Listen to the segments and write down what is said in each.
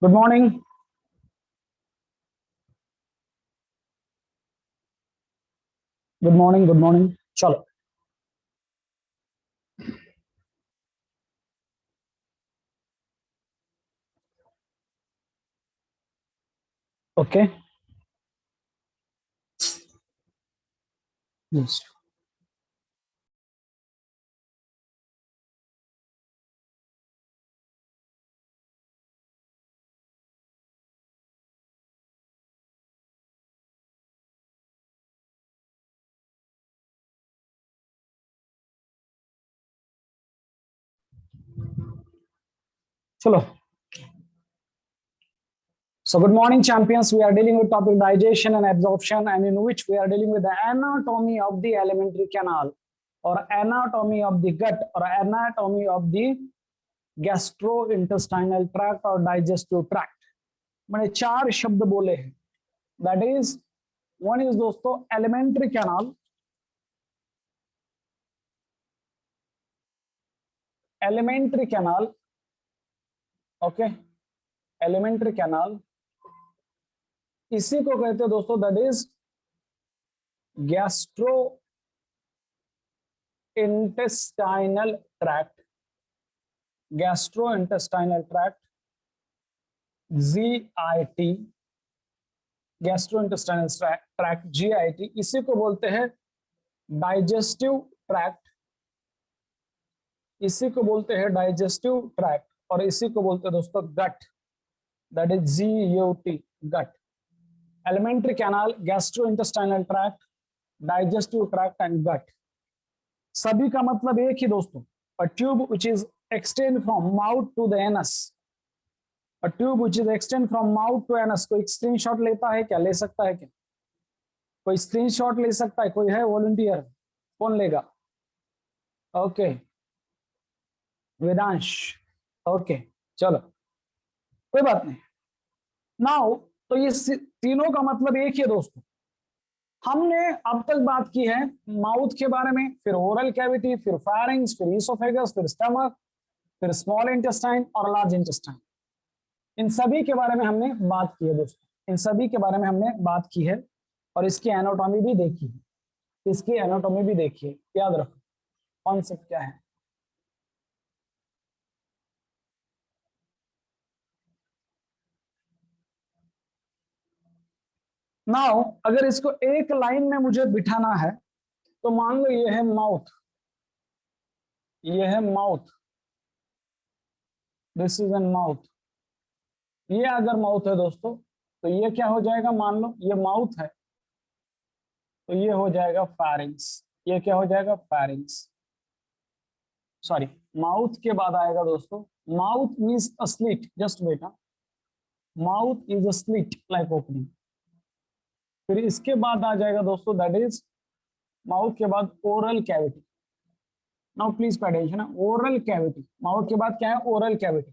Good morning. Good morning, good morning. चलो, okay. Yes, चलो। So, good morning, champions. We are dealing with topic digestion and absorption, and in which we are dealing with the anatomy of the alimentary canal, or anatomy of the gut, or anatomy of the gastrointestinal tract or digestive tract. मैंने चार शब्द बोले हैं। That is, one is दोस्तों alimentary canal, elementary canal, okay, elementary canal, इसी को कहते हैं दोस्तों that is gastro intestinal tract, gastro intestinal tract, GIT, gastro intestinal tract, GIT, इसी को बोलते हैं डाइजेस्टिव ट्रैक्ट, इसी को बोलते हैं डाइजेस्टिव ट्रैक्ट, और इसी को बोलते हैं दोस्तों gut, that is GUT, gut. Alimentary canal, gastrointestinal tract, digestive tract and gut, सभी का मतलब एक ही दोस्तों। A tube which is extend from mouth to the anus, a tube which is extend from mouth to anus। कोई screenshot लेता है क्या? ले सकता है क्या? कोई स्क्रीनशॉट ले सकता है? कोई है वॉलंटियर? कौन लेगा? ओके, वेदांश। ओके, चलो, कोई बात नहीं। नाउ तो ये तीनों का मतलब एक ही दोस्तों। हमने अब तक बात की है माउथ के बारे में, फिर ओरल कैविटी, फिर फायरिंग्स, फिर ईसोफेगस, फिर स्टमक, फिर स्मॉल इंटेस्टाइन और लार्ज इंटेस्टाइन। इन सभी के बारे में हमने बात की है दोस्तों, इन सभी के बारे में हमने बात की है और इसकी एनाटॉमी भी देखी है, इसकी एनाटॉमी भी देखी है। याद रखो कॉन्सेप्ट क्या है। नाउ अगर इसको एक लाइन में मुझे बिठाना है तो मान लो ये है माउथ, ये है mouth, this is N mouth. ये अगर माउथ है दोस्तों तो ये क्या हो जाएगा? मान लो ये माउथ है तो ये हो जाएगा फारिंग्स। ये क्या हो जाएगा? फारिंग्स। सॉरी, माउथ के बाद आएगा दोस्तों, mouth means a slit, just बेटा, mouth is a slit like opening. फिर इसके बाद आ जाएगा दोस्तों दैट इज माउथ के बाद oral cavity. Now please pay attention, oral cavity, mouth के बाद क्या है? Oral cavity.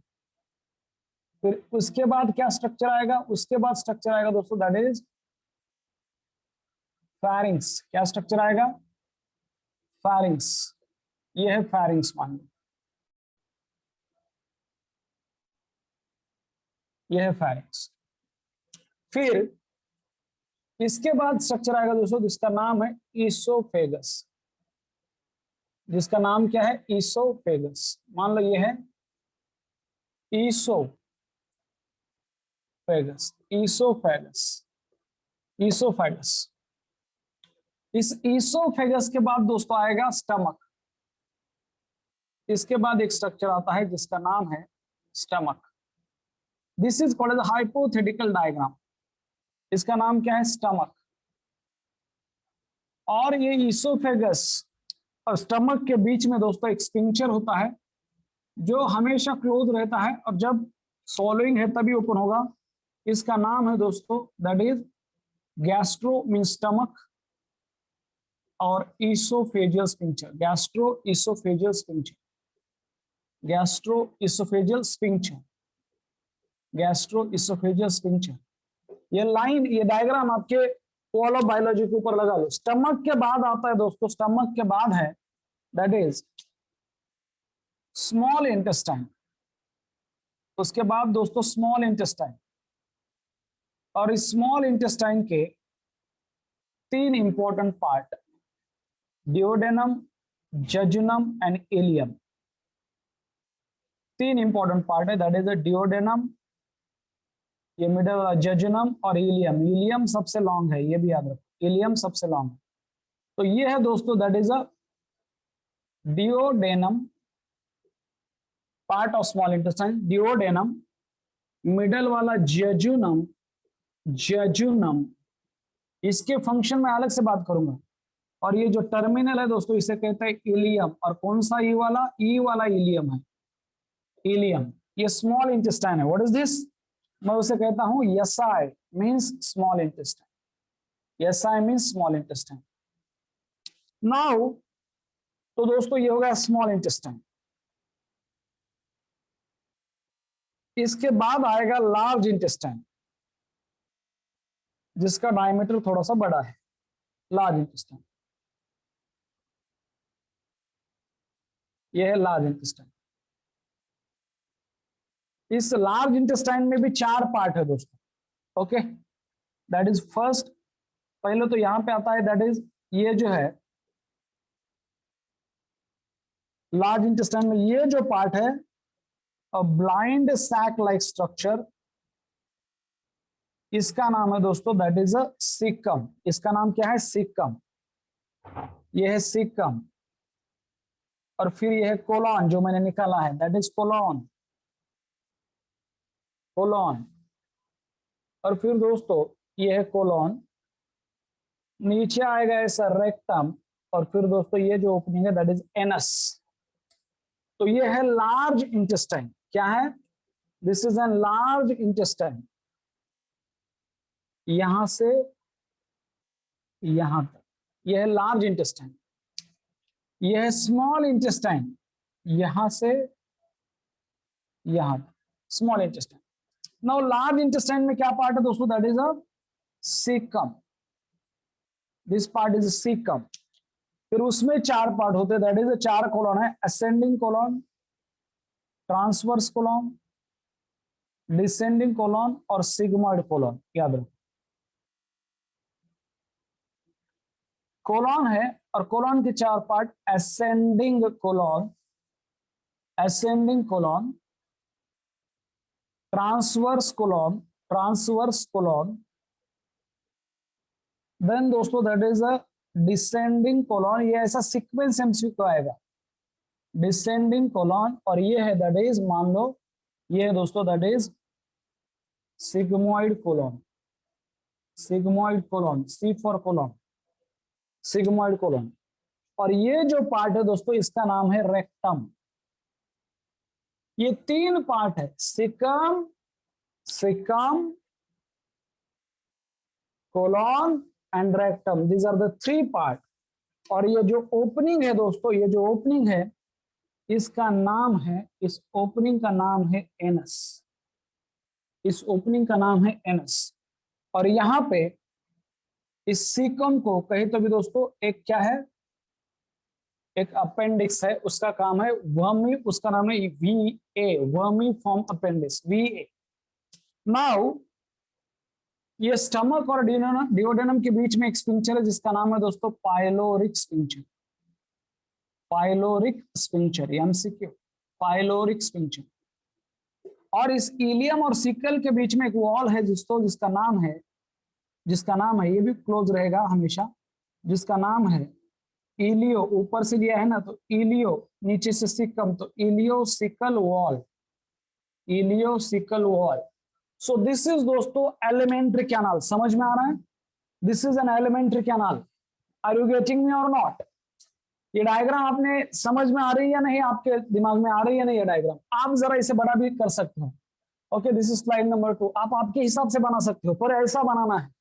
फिर उसके बाद क्या स्ट्रक्चर आएगा? उसके बाद स्ट्रक्चर आएगा दोस्तों दैट इज फारिंग्स। क्या स्ट्रक्चर आएगा? फारिंग्स। ये है फारिंग्स, मान लो ये है फारिंग्स। फिर इसके बाद स्ट्रक्चर आएगा दोस्तों जिसका नाम है ईसोफेगस, जिसका नाम क्या है? ईसोफेगस। मान लो ये है ईसोफेगस, ईसोफेगस, ईसोफेगस। इस ईसोफेगस के बाद दोस्तों आएगा स्टमक। इसके बाद एक स्ट्रक्चर आता है जिसका नाम है stomach. This is called as hypothetical diagram. इसका नाम क्या है? स्टमक। और ये ईसोफेगस और स्टमक के बीच में दोस्तों एक स्फिंक्टर होता है जो हमेशा क्लोज रहता है और जब सॉलोइंग है तभी ओपन होगा। इसका नाम है दोस्तों that is gastro mean stomach और oesophageal sphincter, gastro oesophageal sphincter, gastro oesophageal sphincter, gastro oesophageal sphincter. ये लाइन, ये डायग्राम आपके वॉल ऑफ बायोलॉजी के ऊपर लगा लो। स्टमक के बाद आता है दोस्तों, स्टमक के बाद है दैट इज स्मॉल इंटेस्टाइन। उसके बाद दोस्तों स्मॉल इंटेस्टाइन, और स्मॉल इंटेस्टाइन के 3 important part, duodenum, जजुनम and ileum. 3 important part है, दैट इज अ डिओडेनम, ये मिडल वाला जजुनम और इलियम। इलियम सबसे लॉन्ग है, ये भी याद रखो, इलियम सबसे लॉन्ग है। तो ये है दोस्तों that is a duodenum, part of small intestine, duodenum, middle वाला जजुनम, जजुनम, इसके फंक्शन में अलग से बात करूंगा। और ये जो टर्मिनल है दोस्तों इसे कहते हैं इलियम, और कौन सा ई वाला इलियम है, इलियम। ये स्मॉल इंटेस्टाइन है। What is this? मैं उसे कहता हूं S I, means small intestine. S I means small intestine. Now तो दोस्तों ये हो गया स्मॉल इंटेस्टाइन। इसके बाद आएगा लार्ज इंटेस्टाइन, जिसका डायमीटर थोड़ा सा बड़ा है, लार्ज इंटेस्टाइन। ये है लार्ज इंटेस्टाइन। इस लार्ज इंटेस्टाइन में भी 4 पार्ट है दोस्तों। ओके, दैट इज फर्स्ट, पहले तो यहां पे आता है दैट इज ये जो है लार्ज इंटेस्टाइन में ये जो पार्ट है, a blind sac like structure, इसका नाम है दोस्तों दैट इज अ सीकम। इसका नाम क्या है? सीकम। ये है सीकम। और फिर ये है कोलॉन, जो मैंने निकाला है, दैट इज कोलॉन, कोलॉन। और फिर दोस्तों ये है कोलॉन, नीचे आएगा ऐसा रेक्टम, और फिर दोस्तों ये जो ओपनिंग है दैट इज एनस। तो ये है लार्ज इंटेस्टाइन। क्या है? This is an large intestine, यहां से यहां तक, यह है लार्ज इंटेस्टाइन। यह है स्मॉल इंटेस्टाइन, यहां से यहां तक, small intestine. Now large intestine में क्या पार्ट है दोस्तों? That is a caecum. This part is caecum. फिर उसमें 4 पार्ट होते हैं, दैट इज 4 कोलॉन है, ascending colon, transverse colon, descending colon और सिग्मॉइड कोलॉन। याद रखो, कोलॉन है, और कोलॉन के 4 part, ascending colon, ascending colon, transverse colon, transverse colon, then दोस्तों that is a descending colon. ये ऐसा सीक्वेंस एमसीक्यू आएगा, डिसेंडिंग कोलॉन, और ये है दैट इज, मान लो ये है दोस्तों that is sigmoid colon, sigmoid colon, C for colon, sigmoid colon. और ये जो पार्ट है दोस्तों इसका नाम है रेक्टम। ये 3 पार्ट है, caecum, caecum, colon and rectum, these are the 3 part. और ये जो ओपनिंग है दोस्तों, ये जो ओपनिंग है इसका नाम है, इस ओपनिंग का नाम है एनस, इस ओपनिंग का नाम है एनस। और यहां पे इस सीकम को कहे तो भी दोस्तों एक क्या है, एक अपेंडिक्स है, उसका काम है वर्मी, उसका नाम है वीए, वर्मी फॉर्म अपेंडिक्स, वीए। नाउ ये स्टमक और डिओडेनम के बीच में एक स्पिंक्चर है जिसका नाम है दोस्तों pyloric sphincter, pyloric sphincter, MCQ, pyloric sphincter. और इस इलियम और सिकल के बीच में एक वॉल है दोस्तों जिसका नाम है, जिसका नाम है, ये भी क्लोज रहेगा हमेशा, जिसका नाम है इलियो। ऊपर से लिया है ना तो इलियो, नीचे से सिकम, तो ileocaecal valve, ileocaecal valve. So this is दोस्तों एलिमेंट्री कैनाल। समझ में आ रहा है? This is an alimentary canal. Are you getting me और नॉट? ये डायग्राम आपने समझ में आ रही है या नहीं, आपके दिमाग में आ रही है नहीं ये डायग्राम? आप जरा इसे बड़ा भी कर सकते हो। Okay, this is slide number 2। आप आपके हिसाब से बना सकते हो, पर ऐसा बनाना है।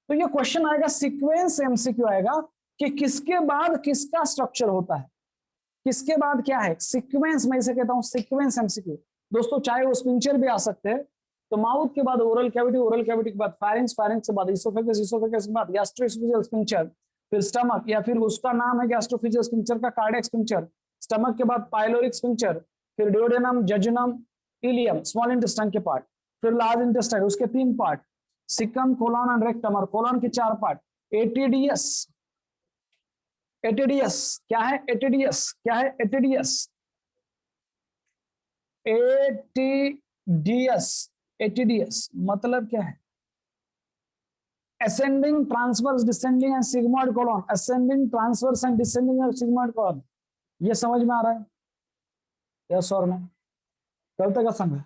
तो ये क्वेश्चन आएगा, सीक्वेंस एमसीक्यू आएगा कि किसके बाद किसका स्ट्रक्चर होता है, किसके बाद क्या है, सीक्वेंस। मैं इसे कहता हूं सीक्वेंस एमसीक्यू दोस्तों। चाहे वो स्पिंचर भी आ सकते हैं, तो माउथ के बाद ओरल कैविटी, ओरल कैविटी के बाद फारिंक्स, फारिंक्स के बाद इसोफेगस, इसोफेगस के बाद गैस्ट्रोएसोफेजियल स्पिंक्चर, फिर स्टमक, या फिर उसका नाम है गैस्ट्रोफेजियल स्पिंक्चर का कार्डियक स्पिंक्चर, स्टमक के बाद पाइलोरिक स्पिंक्चर, फिर duodenum, jejunum, ileum small intestine के पार्ट, फिर लार्ज इंटेस्टाइन उसके 3 part, caecum, colon and rectum, और कोलन के 4 पार्ट। एटीडियस, एटीडियस क्या है? एटीडियस क्या है? एटीडियस, एटीडियस, एटीडियस मतलब क्या है? Ascending, transverse, descending and sigmoid colon. Ascending, transverse and descending and sigmoid colon, ये समझ में आ रहा है? यस और नो? कल तक असंग है।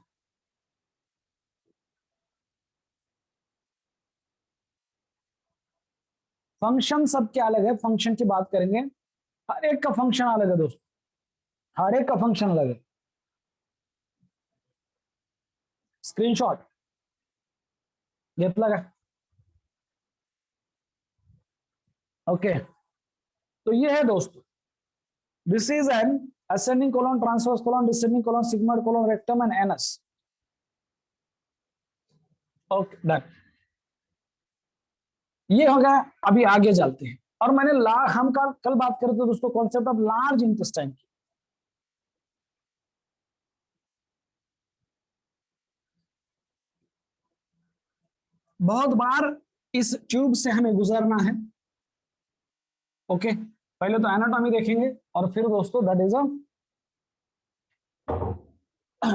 फंक्शन सबके अलग है, फंक्शन की बात करेंगे, हर एक का फंक्शन अलग है दोस्तों, हर एक का फंक्शन अलग है। स्क्रीनशॉट घेतला का? ओके, तो ये है दोस्तों, this is an ascending colon, transverse colon, descending colon, sigmoid colon, rectum and anus. Okay done, ये हो गया। अभी आगे चलते हैं, और मैंने हम कल बात कर रहे थे दोस्तों कॉन्सेप्ट ऑफ लार्ज इंटेस्टाइन की। बहुत बार इस ट्यूब से हमें गुजरना है। ओके, पहले तो एनाटॉमी देखेंगे और फिर दोस्तों दैट इज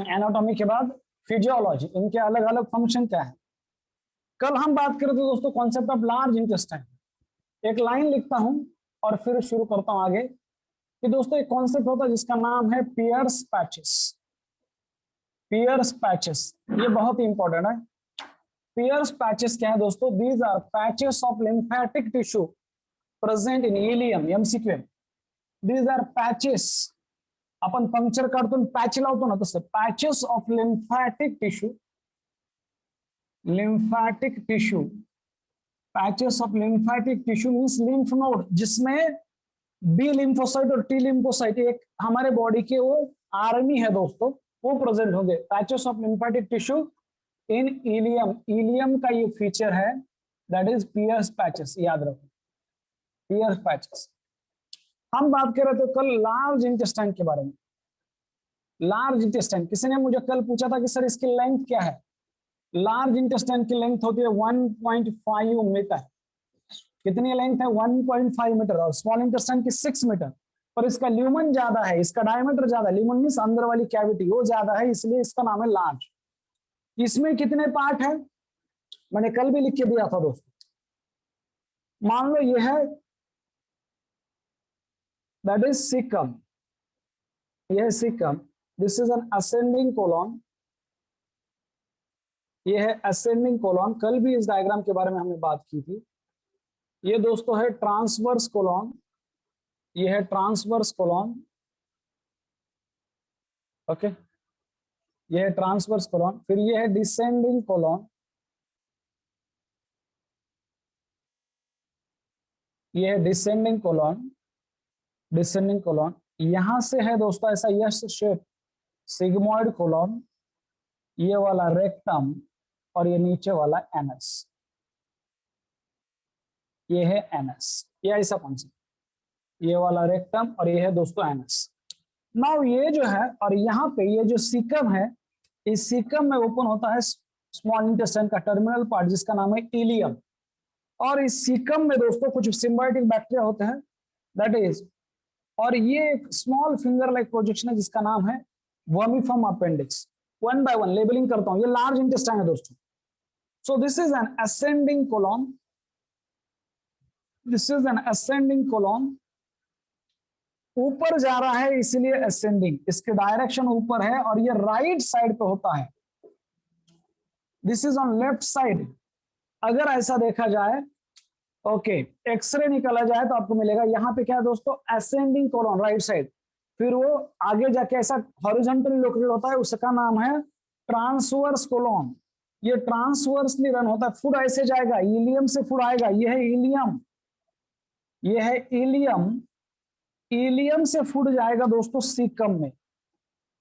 एनाटॉमी के बाद फिजियोलॉजी, इनके अलग अलग फंक्शन क्या है। कल हम बात कर रहे थे दोस्तों कॉन्सेप्ट ऑफ लार्ज इंटेस्टाइन। एक लाइन लिखता हूं और फिर शुरू करता हूं आगे कि दोस्तों एक कॉन्सेप्ट होता है जिसका नाम है पियर्स पैचेस। पियर्स पैचेस ये बहुत ही इंपॉर्टेंट है। पियर्स पैचेस क्या है दोस्तों? These are patches of lymphatic tissue present in ileum, MCQ. These are patches, आपण पंक्चर काढतो पॅच लावतो ना, तसं patches of lymphatic tissue, lymphatic tissue, patches of lymphatic tissue means lymph node, जिसमें बी लिम्फोसाइट और टी लिम्फोसाइट एक हमारे body के वो आर्मी है दोस्तों, वो प्रेजेंट होंगे। Patches of lymphatic tissue in ileum, ileum का ये फीचर है, दैट इज पियर्स पैचेस, याद रखो पियर्स पैचेस। हम बात कर रहे थे कल लार्ज इंटेस्टाइन के बारे में। लार्ज इंटेस्टाइन, किसी ने मुझे कल पूछा था कि सर इसकी लेंथ क्या है? लार्ज इंटेस्टाइन की लेंथ होती है 1.5 मीटर। कितनी लेंथ है? 1.5 मीटर। और स्मॉल इंटेस्टाइन की 6 मीटर। पर इसका ल्यूमन ज्यादा है, इसका डायमीटर ज्यादा, ल्यूमन मींस अंदर वाली कैविटी, वो ज्यादा है, इसलिए इसका नाम है लार्ज। इसमें कितने पार्ट है? मैंने कल भी लिख के दिया था दोस्तों। मान लो ये है, दैट इज सिकम, यह है caecum, this is an ascending colon, ये है असेंडिंग कोलन। कल भी इस डायग्राम के बारे में हमने बात की थी। ये दोस्तों है ट्रांसवर्स कोलन, ये है ट्रांसवर्स कोलन, ओके, ये है ट्रांसवर्स कोलन। फिर ये है डिसेंडिंग कोलन, ये है डिसेंडिंग कोलन, डिसेंडिंग कोलन। यहां से है दोस्तों ऐसा यस शेप सिग्मॉइड कोलन, ये वाला रेक्टम, और ये नीचे वाला एनस, ये है एनस। ये ऐसा कॉन्सेप्ट, ये वाला रेक्टम और ये है दोस्तों एनस। नाउ ये जो है, और यहाँ पे ये जो सीकम है, इस सीकम में ओपन होता है स्मॉल इंटेस्टाइन का टर्मिनल पार्ट जिसका नाम है इलियम। और इस सीकम में दोस्तों कुछ सिम्बायोटिक बैक्टीरिया होते हैं, दैट इज, और ये एक स्मॉल फिंगर लाइक प्रोजेक्शन है जिसका नाम है vermiform appendix. One by one labelling करता हूं, ये लार्ज इंटेस्टाइन है दोस्तों। So this is an ascending colon, this is an ascending colon, ऊपर जा रहा है इसलिए असेंडिंग, इसके डायरेक्शन ऊपर है, और ये राइट साइड पे होता है, this is on left side. अगर ऐसा देखा जाए, ओके, एक्सरे निकाला जाए तो आपको मिलेगा यहाँ पे क्या है दोस्तों? Ascending colon right side. फिर वो आगे जाके ऐसा हॉरिजॉन्टली लोकेटेड होता है, उसका नाम है ट्रांसवर्स कोलन। ये ट्रांसवर्सली रन होता है, फूड ऐसे जाएगा, इलियम से फूड आएगा, ये है इलियम, ये है इलियम, इलियम से फूड जाएगा दोस्तों सीकम में,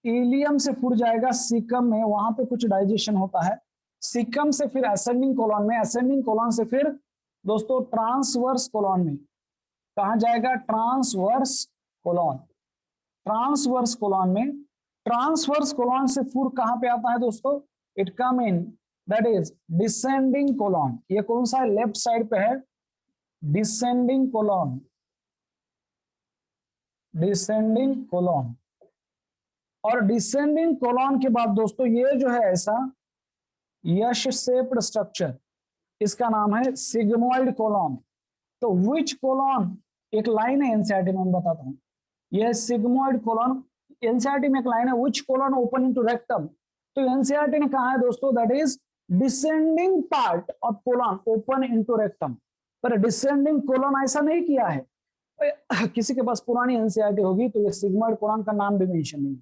इलियम से फूड जाएगा सीकम में, वहां पे कुछ डाइजेशन होता है, सीकम से फिर असेंडिंग कोलन में, असेंडिंग कोलन से फिर दोस्तों ट्रांसवर्स कोलन में। कहा जाएगा? ट्रांसवर्स कोलन, ट्रांसवर्स कोलन में ट्रांसवर्स कोलॉन से फूड कहां पे आता है दोस्तों? It come in that is descending colon. ये कौन सा है? लेफ्ट साइड पे है डिसेंडिंग कोलॉन, डिसेंडिंग कोलॉन। और डिसेंडिंग कोलॉन के बाद दोस्तों ये जो है ऐसा यश शेप्ड स्ट्रक्चर, इसका नाम है सिग्मोइड कोलॉन। तो विच कोलॉन, एक लाइन है एनसीईआरटी में, मैं बताता हूं। यह सिग्मोइड कोलॉन, एनसीईआरटी में एक लाइन है, विच कोलॉन ओपन इनटू रेक्टम। तो एनसीईआरटी ने कहा है दोस्तों that is descending part of colon open into rectum. पर डिसेंडिंग कोलॉन ऐसा नहीं किया है। किसी के पास पुरानी एनसीईआरटी होगी तो ये सिग्मोइड कोलॉन का नाम भी मेंशन नहीं,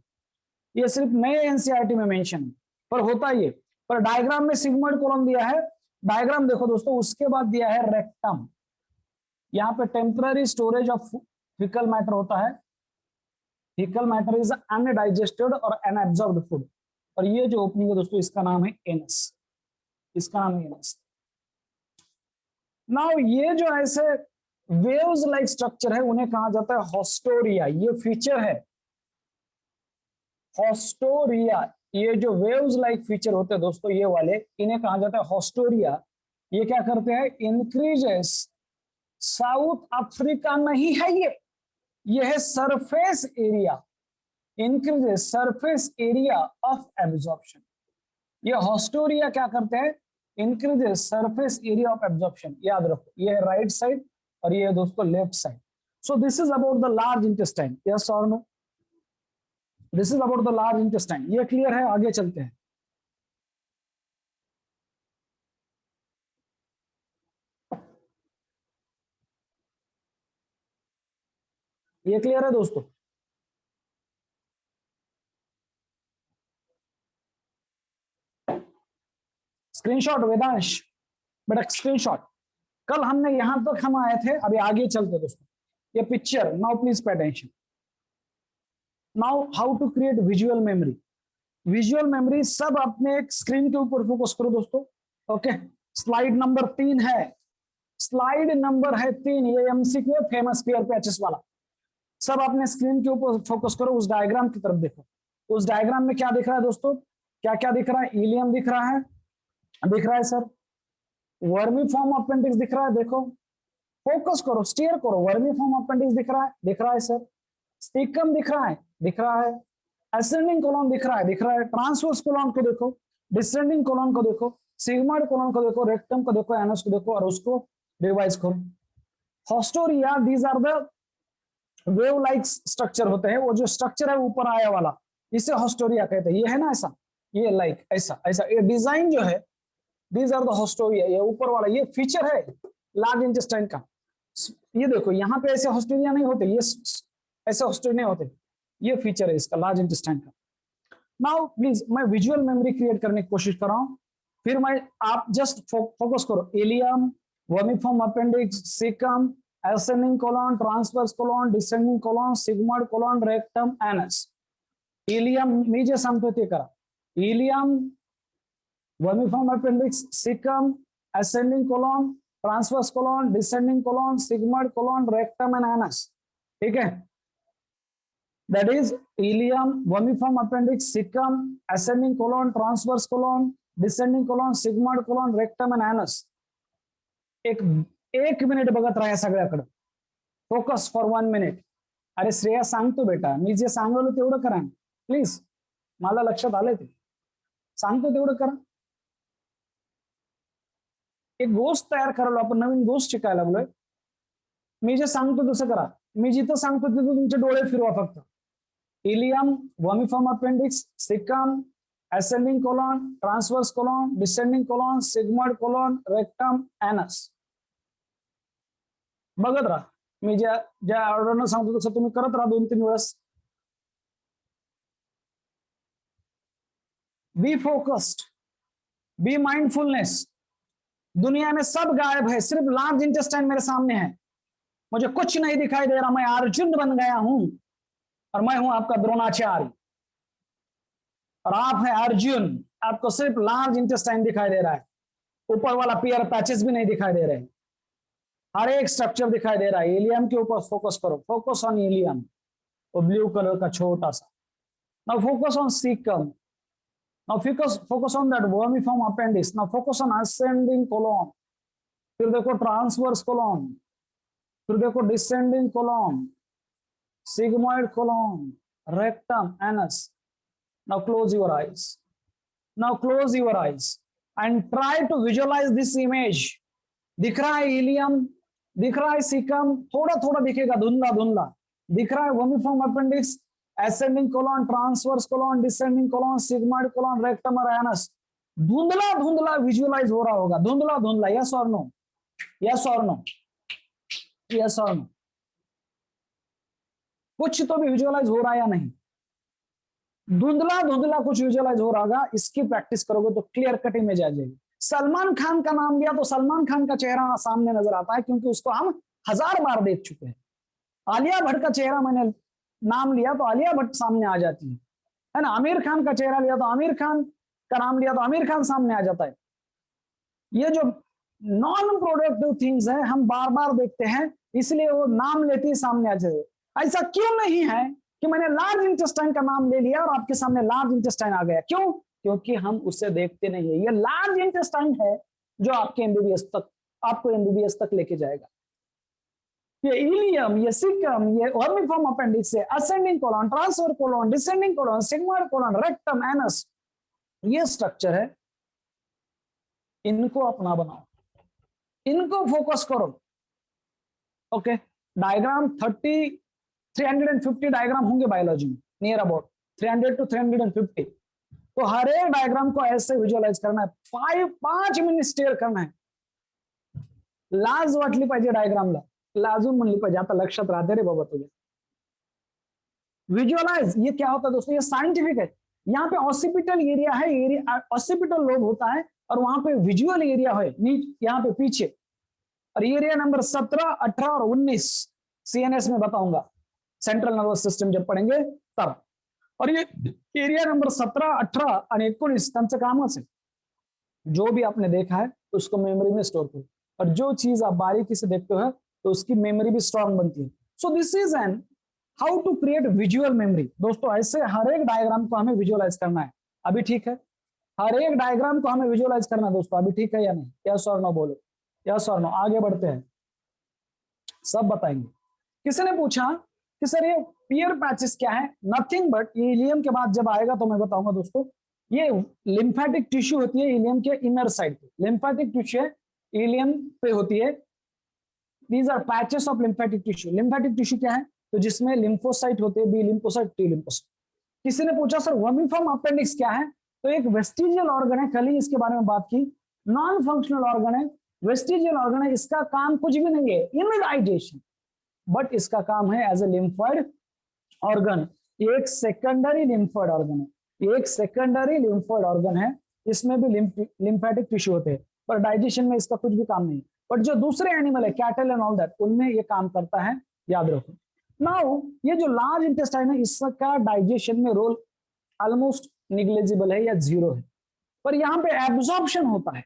ये सिर्फ नए एनसीईआरटी में मेंशन है, पर होता ये। पर डायग्राम में सिग्मोइड कोलॉन दिया है। डायग्राम देखो दोस्तों, उसके बाद दिया है रेक्टम। यहाँ पे temporary storage of faecal matter होता है। फीकल मैटर इज अनडाइजेस्टेड और अनएब्जॉर्ब्ड फूड। और ये जो ओपनिंग है दोस्तों, इसका नाम है एनस, इसका नाम है एनस। नाउ ये जो ऐसे वेव्स लाइक स्ट्रक्चर है उन्हें कहा जाता है हॉस्टोरिया। ये फीचर है हॉस्टोरिया। ये जो वेव्स लाइक फीचर होते हैं दोस्तों, ये वाले, इन्हें कहा जाता है हॉस्टोरिया। ये क्या करते हैं? इंक्रीजेस, साउथ अफ्रीका नहीं है ये है surface area, increases surface area of absorption. ये हॉस्टोरिया क्या करते हैं? Increases surface area of absorption. याद रखो, ये है राइट साइड और ये है दोस्तों left side. So this is about the large intestine, yes और no? This is about the large intestine. ये क्लियर है? आगे चलते हैं। ये क्लियर है दोस्तों? स्क्रीनशॉट वेदांश, बेटा स्क्रीनशॉट। कल हमने यहां तक हम आए थे, अभी आगे चलते दोस्तों। ये picture, now please pay attention. Now how to create visual memory. Visual memory सब अपने एक स्क्रीन के ऊपर फोकस करो दोस्तों। ओके, स्लाइड नंबर 3 है, स्लाइड नंबर है 3। ये एमसीक्यू फेमस पेयर पैचेस वाला। सब अपने स्क्रीन के ऊपर फोकस करो, उस डायग्राम की तरफ देखो। उस डायग्राम में क्या दिख रहा है दोस्तों? क्या क्या दिख रहा है? इलियम दिख रहा है, दिख रहा है सर। वर्मी फॉर्म अपेंडिक्स दिख रहा है, देखो, फोकस करो, स्टीयर करो। वर्मी फॉर्म अपेंडिक्स दिख रहा है सर। स्टिकम दिख रहा है, दिख रहा है। असेंडिंग कोलॉन दिख रहा है, दिख रहा है। ट्रांसवर्स कोलॉन को देखो, डिसेंडिंग कोलॉन को देखो, सिग्मॉइड कोलॉन को देखो, रेक्टम को देखो, एनस को देखो, और उसको रिवाइज करो। Haustoria, these are the wave like structure होते हैं। वो जो स्ट्रक्चर है ऊपर आया वाला, इसे हॉस्टोरिया कहते हैं। ये है ना ऐसा, ये लाइक ऐसा ऐसा, ये डिजाइन जो है, दीज आर द हॉस्टोरिया। ये ऊपर वाला ये फीचर है लार्ज इंटेस्टाइन का। ये देखो, यहाँ पे ऐसे हॉस्टोरिया नहीं होते, ये ऐसे हॉस्टोरिया नहीं होते। ये फीचर है इसका लार्ज इंटेस्टाइन का। नाउ प्लीज, मैं विजुअल मेमोरी क्रिएट करने की कोशिश कर रहा हूं। फिर मैं, आप जस्ट फोकस करो। Ileum, vermiform appendix, caecum, ascending colon, transverse colon, descending colon, sigmoid colon, rectum, anus. Ileum मी जे सांगतो ते करा. Ileum, vermiform appendix, cecum, ascending colon, transverse colon, descending colon, sigmoid colon, rectum and anus. ठीक है? That is ileum, vermiform appendix, cecum, ascending colon, transverse colon, descending colon, sigmoid colon, rectum and anus. एक minute बघत राहा सगळ्याकडे. Focus for 1 minute. अरे श्रेया सांगतो बेटा, मी जे सांगवलं तेवढं करा प्लीज. मला लक्षात आलंय ते सांगतो तेवढं करा. एक गोष्ट तयार करायला, आपण नवीन गोष्ट शिकायला लागलोय. मी जे सांगतो तसं करा. मी जिथं सांगतो तिथं तुमचे डोळे फिरवा फक्त. Ileum, vermiform appendix, caecum, ascending colon, transverse colon, descending colon, sigmoid colon, rectum, anus. बघत राहा. मी ज्या ऑर्डरनं सांगतो तसं तुम्ही करत राहा 2-3 वेळेस. Be focused, be mindfulness. दुनिया में सब गायब है, सिर्फ लार्ज इंटेस्टाइन मेरे सामने है. मुझे कुछ नहीं दिखाई दे रहा. मैं अर्जुन बन गया हूं और मैं हूं आपका द्रोणाचार्य और आप है अर्जुन. आपको सिर्फ लार्ज इंटेस्टाइन दिखाई दे रहा है. ऊपर वाला पियर पैचेस भी नहीं दिखाई दे रहे. हर एक स्ट्रक्चर दिखाई दे रहा है. इलियम के ऊपर फोकस करो. फोकस ऑन इलियम, वो ब्लू कलर का छोटा सा. Now focus on cecum. Now focus on that vermiform appendix. Now focus on ascending colon. फिर देखो ट्रांसवर्स कोलॉन, फिर देखो descending colon, sigmoid colon, rectum, anus. Now close your eyes. Now close your eyes and try to visualize this image. दिख रहा है ilium, दिख रहा है सीकम, थोड़ा थोड़ा दिखेगा, धुंधला धुंधला दिख रहा है vermiform appendix, ascending colon, transverse colon, descending colon, sigmoid colon, rectum और anus. धुंधला धुंधला विजुअलाइज हो रहा होगा, धुंधला धुंधला. यस और नो, यस और नो, यस और नो. कुछ तो भी विजुअलाइज हो रहा है या नहीं? धुंधला धुंधला कुछ विजुअलाइज हो रहा होगा. इसकी प्रैक्टिस करोगे तो क्लियर कट इमेज आ जाएगी. सलमान खान का नाम लिया तो सलमान खान का चेहरा सामने नजर आता है, क्योंकि उसको हम 1000 बार देख चुके हैं. आलिया भट्ट का चेहरा मैंने नाम लिया तो आलिया भट्ट सामने आ जाती है ना. आमिर खान का चेहरा लिया तो आमिर खान का नाम लिया तो आमिर खान सामने आ जाता है. ये जो नॉन प्रोडक्टिव थिंग्स है हम बार बार देखते हैं, इसलिए वो नाम लेते ही सामने आ जाए. ऐसा क्यों नहीं है कि मैंने लार्ज इंटेस्टाइन का नाम ले लिया और आपके सामने लार्ज इंटेस्टाइन आ गया? क्यों? क्योंकि हम उसे देखते नहीं है. ये लार्ज इंटेस्टाइन है जो आपके एमबीबीएस तक, आपको एमबीबीएस तक लेके जाएगा. ये इलियम, ये सीकम, ये वर्मिफॉर्म अपेंडिक्स है, ascending colon, transfer colon, descending colon, sigmoid colon, rectum, anus, ये स्ट्रक्चर है. इनको अपना बनाओ, इनको फोकस करो. ओके, डायग्राम 350 डायग्राम होंगे बायोलॉजी में, नियर अबाउट 300 to 350. तो हर एक डायग्राम को ऐसे विजुअलाइज करना है. 5 मिनिट स्टेअर करना है. लाज वाटली पाहिजे डायग्रामला, लाजून म्हणली पाहिजे, आता लक्षात राहते रे बाबा तुझे. विजुअलाइज, ये क्या होता है दोस्तों? ये साइंटिफिक है. यहाँ पे ऑसिपिटल एरिया है, ऑसिपिटल लोब होता है और वहां पे विजुअल एरिया है यहाँ पे पीछे. और एरिया नंबर 17, 18 और 19 सीएनएस में बताऊंगा, सेंट्रल नर्वस सिस्टम जब पढ़ेंगे तब. और ये एरिया नंबर 17, 18 और 19 त्यांचं कामच है. जो भी आपने देखा है उसको मेमोरी में स्टोर करो, और जो चीज आप बारीकी से देखते हो तो उसकी मेमोरी भी स्ट्रांग बनती है. So this is an how to create visual memory. दोस्तों ऐसे हर एक डायग्राम को हमें विजुअलाइज करना है. अभी ठीक है? हर एक डायग्राम को हमें विजुअलाइज करना है दोस्तों. अभी ठीक है या नहीं? यस और नो बोलो, यस और नो. आगे बढ़ते हैं, सब बताएंगे. किसी ने पूछा कि सर ये पियर पैचेस क्या है? नथिंग बट, ये इलियम के बाद जब आएगा तो मैं बताऊंगा दोस्तों. ये लिम्फेटिक टिश्यू होती है इलियम के इनर साइड पे. लिम्फेटिक टिश्यू इलियम पे होती है. These are patches of lymphatic tissue. Lymphatic tissue क्या है? तो जिसमें लिम्फोसाइट होते हैं, बी लिम्फोसाइट, टी लिम्फोसाइट. किसी ने पूछा सर वर्मिफॉर्म अपेंडिक्स क्या है? तो एक वेस्टिजियल ऑर्गन है, कल ही इसके बारे में बात की. नॉन फंक्शनल ऑर्गन है, वेस्टिजियल ऑर्गन है. इसका काम कुछ भी नहीं है, इमिडाइजेशन, बट इसका काम है एज ए लिम्फॉइड ऑर्गन. एक सेकेंडरी लिम्फॉइड ऑर्गन है, एक सेकेंडरी लिम्फॉइड ऑर्गन है. इसमें भी लिम्फेटिक टिश्यू होते हैं, पर डाइजेशन में इसका कुछ भी काम नहीं. बट जो दूसरे एनिमल है, कैटल एंड ऑल दैट, उनमें ये काम करता है, याद रखो. नाउ ये जो लार्ज इंटेस्टाइन है, इसका डाइजेशन में रोल ऑलमोस्ट निग्लेजिबल है या जीरो है. पर यहाँ पे एब्जॉर्प्शन होता है.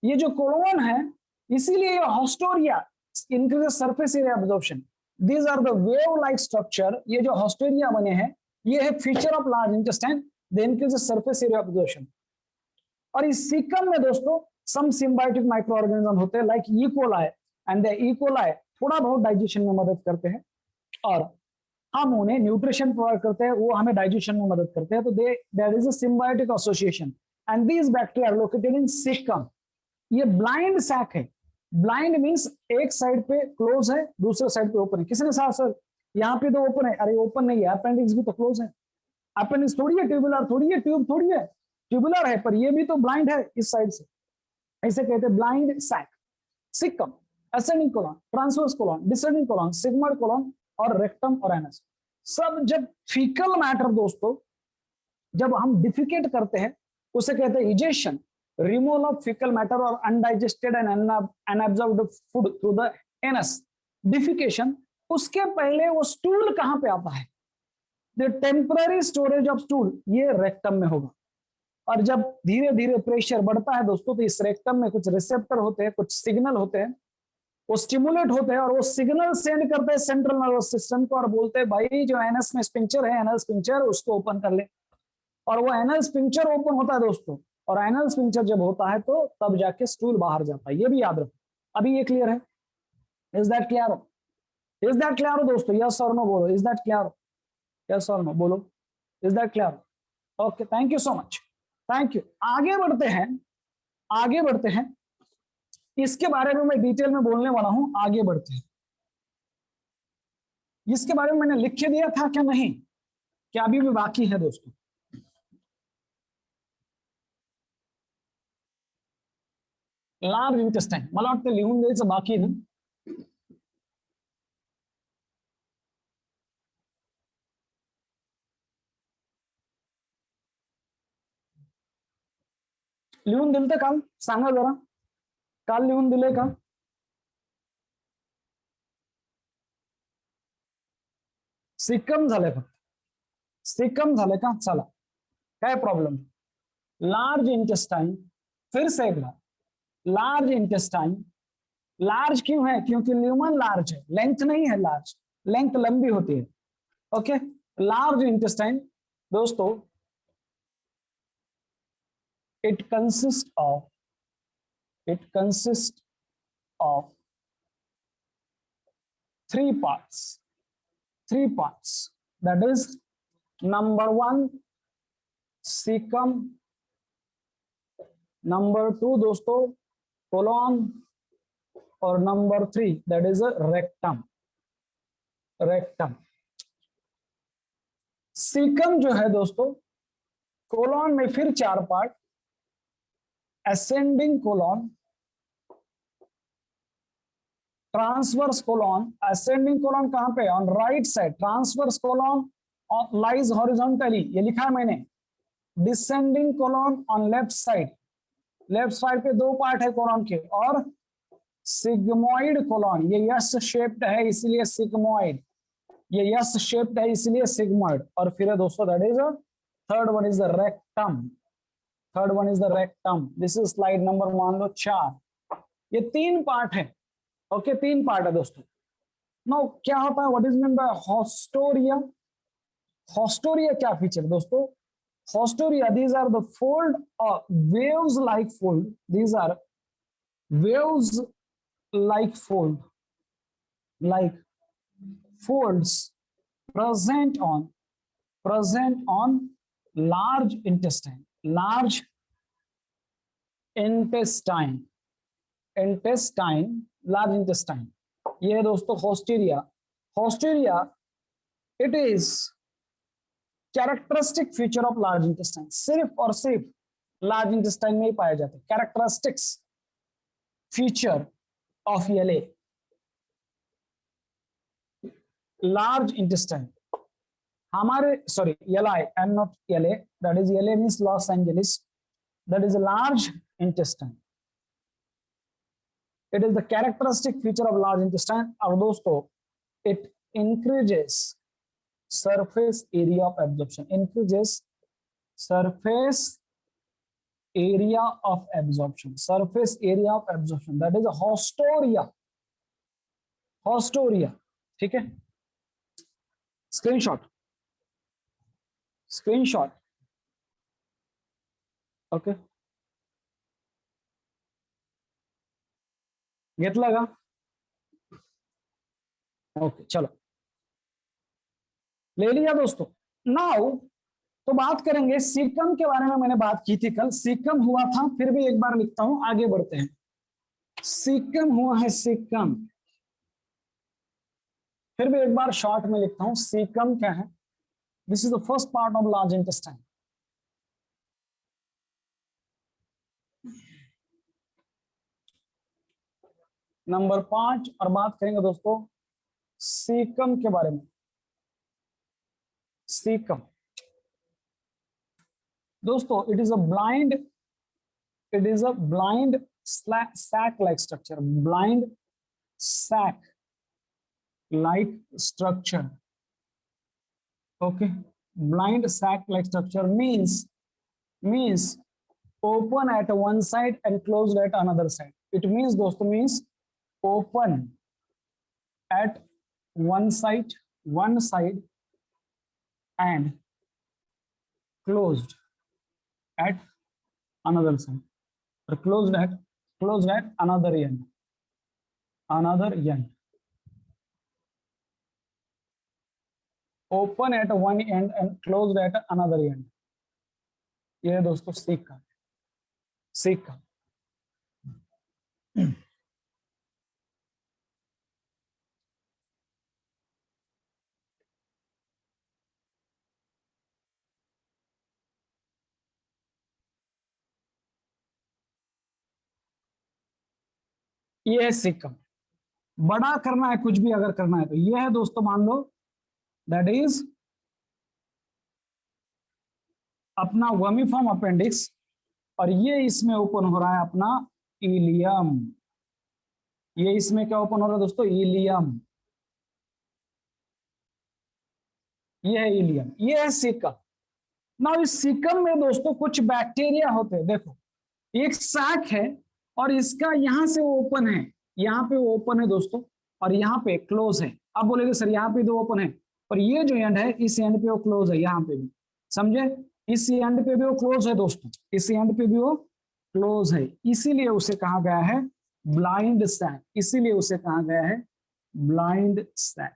ये जो कोलोन है, इसीलिए ये haustoria, increase surface area absorption. These are the wave-like structure. ये जो हॉस्टोरिया बने हैं, ये है feature of large intestine. They increase the surface area absorption. और इस सीकम में दोस्तों some symbiotic microorganism होते हैं, like E. coli, and the E. coli थोड़ा बहुत डाइजेशन में मदद करते हैं, और हम उन्हें न्यूट्रिशन प्रोवाइड करते हैं, वो हमें डाइजेशन में मदद करते हैं. तो there is a symbiotic association, and these bacteria are located in cecum. ये ब्लाइंड सैक है. ब्लाइंड मींस एक साइड पे क्लोज है, दूसरे साइड पे ओपन है. किसी ने कहा सर यहाँ पे तो ओपन है. अरे ओपन नहीं है, अपेंडिक्स भी तो क्लोज है. अपेंडिक्स थोड़ी है ट्यूबुलर, थोड़ी है ट्यूब, थोड़ी है ट्यूबुलर है, पर ये भी तो ब्लाइंड है इस साइड से. ऐसे कहते हैं blind sac. Caecum, ascending colon, transverse colon, descending colon, sigmoid colon और रेक्टम और एनस. सब जब फीकल मैटर दोस्तों, जब हम डिफिकेट करते हैं, उसे कहते हैं egestion, removal of fecal matter or undigested and unabsorbed food through the anus. Defecation. उसके पहले वो स्टूल कहां पे आता है? The temporary storage of stool, ये रेक्टम में होगा. और जब धीरे धीरे प्रेशर बढ़ता है दोस्तों, तो इस रेक्टम में कुछ रिसेप्टर होते हैं, कुछ सिग्नल होते हैं, वो स्टिमुलेट होते हैं, और वो सिग्नल सेंड करते हैं सेंट्रल नर्वस सिस्टम को, और बोलते हैं भाई जो एनस में स्पिंक्चर है, एनल स्पिंक्चर, उसको ओपन कर ले. और वो एनल स्फिंक्टर ओपन होता है दोस्तों, और एनल स्फिंक्टर जब होता है तो तब जाके स्टूल बाहर जाता है, ये भी याद रखो। अभी ये क्लियर है? Is that clear? Is that clear दोस्तों? यस और नो बोलो, इज दैट क्लियर? यस और नो बोलो, is that clear? Okay, thank you so much, thank you. आगे बढ़ते हैं, आगे बढ़ते हैं, इसके बारे में मैं डिटेल में बोलने वाला हूं। आगे बढ़ते हैं, इसके बारे में मैंने लिख के दिया था क्या? नहीं, क्या अभी भी बाकी है दोस्तों? लार्ज इंटेस्टाइन मला वाटतं लिहून द्यायचं बाकी ना? लिहून दिलं तर काल सांगा जरा, काल लिहून दिले का? सिकम झालंय फक्त, सिकम झालंय का? चला, काय प्रॉब्लम? लार्ज इंटेस्टाइन, फिर से एक बार, लार्ज इंटेस्टाइन। लार्ज क्यों है? क्योंकि ल्यूमन लार्ज है, लेंथ नहीं है लार्ज, लेंथ लंबी होती है। ओके, लार्ज इंटेस्टाइन दोस्तों, it consist of, it consists of three parts, three parts, that is number one cecum, number two दोस्तों colon, और number three that is a rectum, rectum। Caecum जो है दोस्तों, colon में फिर चार part, ascending colon, transverse colon. Ascending colon कहां पे? On right side. Transverse colon lies horizontally, ये लिखा है मैंने। Descending colon on left side, left side पे दो पार्ट है कोलॉन के। और सिग्मोइड कोलॉन, ये यस शेप्ड है इसलिए सिग्मोइड, ये यस शेप्ड है इसलिए सिग्मोइड। और फिर है दोस्तों that is third one is the rectum, third one is the rectum. This is slide number मान लो 4। ये तीन पार्ट है। ओके, तीन पार्ट है दोस्तों। नो क्या होता है? What is mean by haustoria? Haustoria क्या फीचर दोस्तों? Haustoria, these are the fold or waves like fold, these are waves like fold, like folds present on large intestine, large intestine, intestine, large intestine। ये दोस्तों haustoria, haustoria it is characteristic feature of large intestine, सिर्फ और सिर्फ large intestine में ही पाया जाता है। Characteristics feature of LA, large intestine. हमारे sorry LI, I am not LA, that is LA means Los Angeles, that is large intestine. It is the characteristic feature of large intestine. और दोस्तों it increases surface area of absorption, increases surface area of absorption, surface area of absorption, that is a haustoria, haustoria। ठीक है, screenshot, screenshot. Okay, घेतला का? Okay चलो, ले लिया दोस्तों। नाउ तो बात करेंगे सीकम के बारे में। मैंने बात की थी कल, सीकम हुआ था, फिर भी एक बार लिखता हूं, आगे बढ़ते हैं। सीकम हुआ है, सीकम, फिर भी एक बार शॉर्ट में लिखता हूं, सीकम क्या है? This is the first part of large intestine. Number 5, और बात करेंगे दोस्तों सीकम के बारे में। सीकम दोस्तों it is a blind, it is a blind sac like structure, blind sac like structure। okay, blind sac like structure means open at one side and closed at another side। it means दोस्तों means open at one side and closed at another side, or closed at another end, another end. Open at one end and closed at another end. ये है दोस्तों seek का, seek का। ये है सिक्कम। बड़ा करना है कुछ भी अगर करना है तो ये है दोस्तों, मान लो दैट इज अपना वर्मीफॉर्म अपेंडिक्स, और ये इसमें ओपन हो रहा है अपना इलियम। ये इसमें क्या ओपन हो रहा है दोस्तों? इलियम। ये है इलियम, ये है सिकम। ना इस सिकम में दोस्तों कुछ बैक्टीरिया होते हैं। देखो एक सैक है और इसका यहां से ओपन है, यहाँ पे ओपन है दोस्तों, और यहाँ पे क्लोज है। अब बोलेगे सर यहाँ पे तो ओपन है, पर ये जो एंड है इस एंड पे वो क्लोज है, यहाँ पे भी समझे, इस एंड पे भी वो क्लोज है दोस्तों, इस एंड पे भी वो क्लोज है। इसीलिए उसे कहा गया है ब्लाइंड सैक, इसीलिए उसे कहा गया है ब्लाइंड सैक।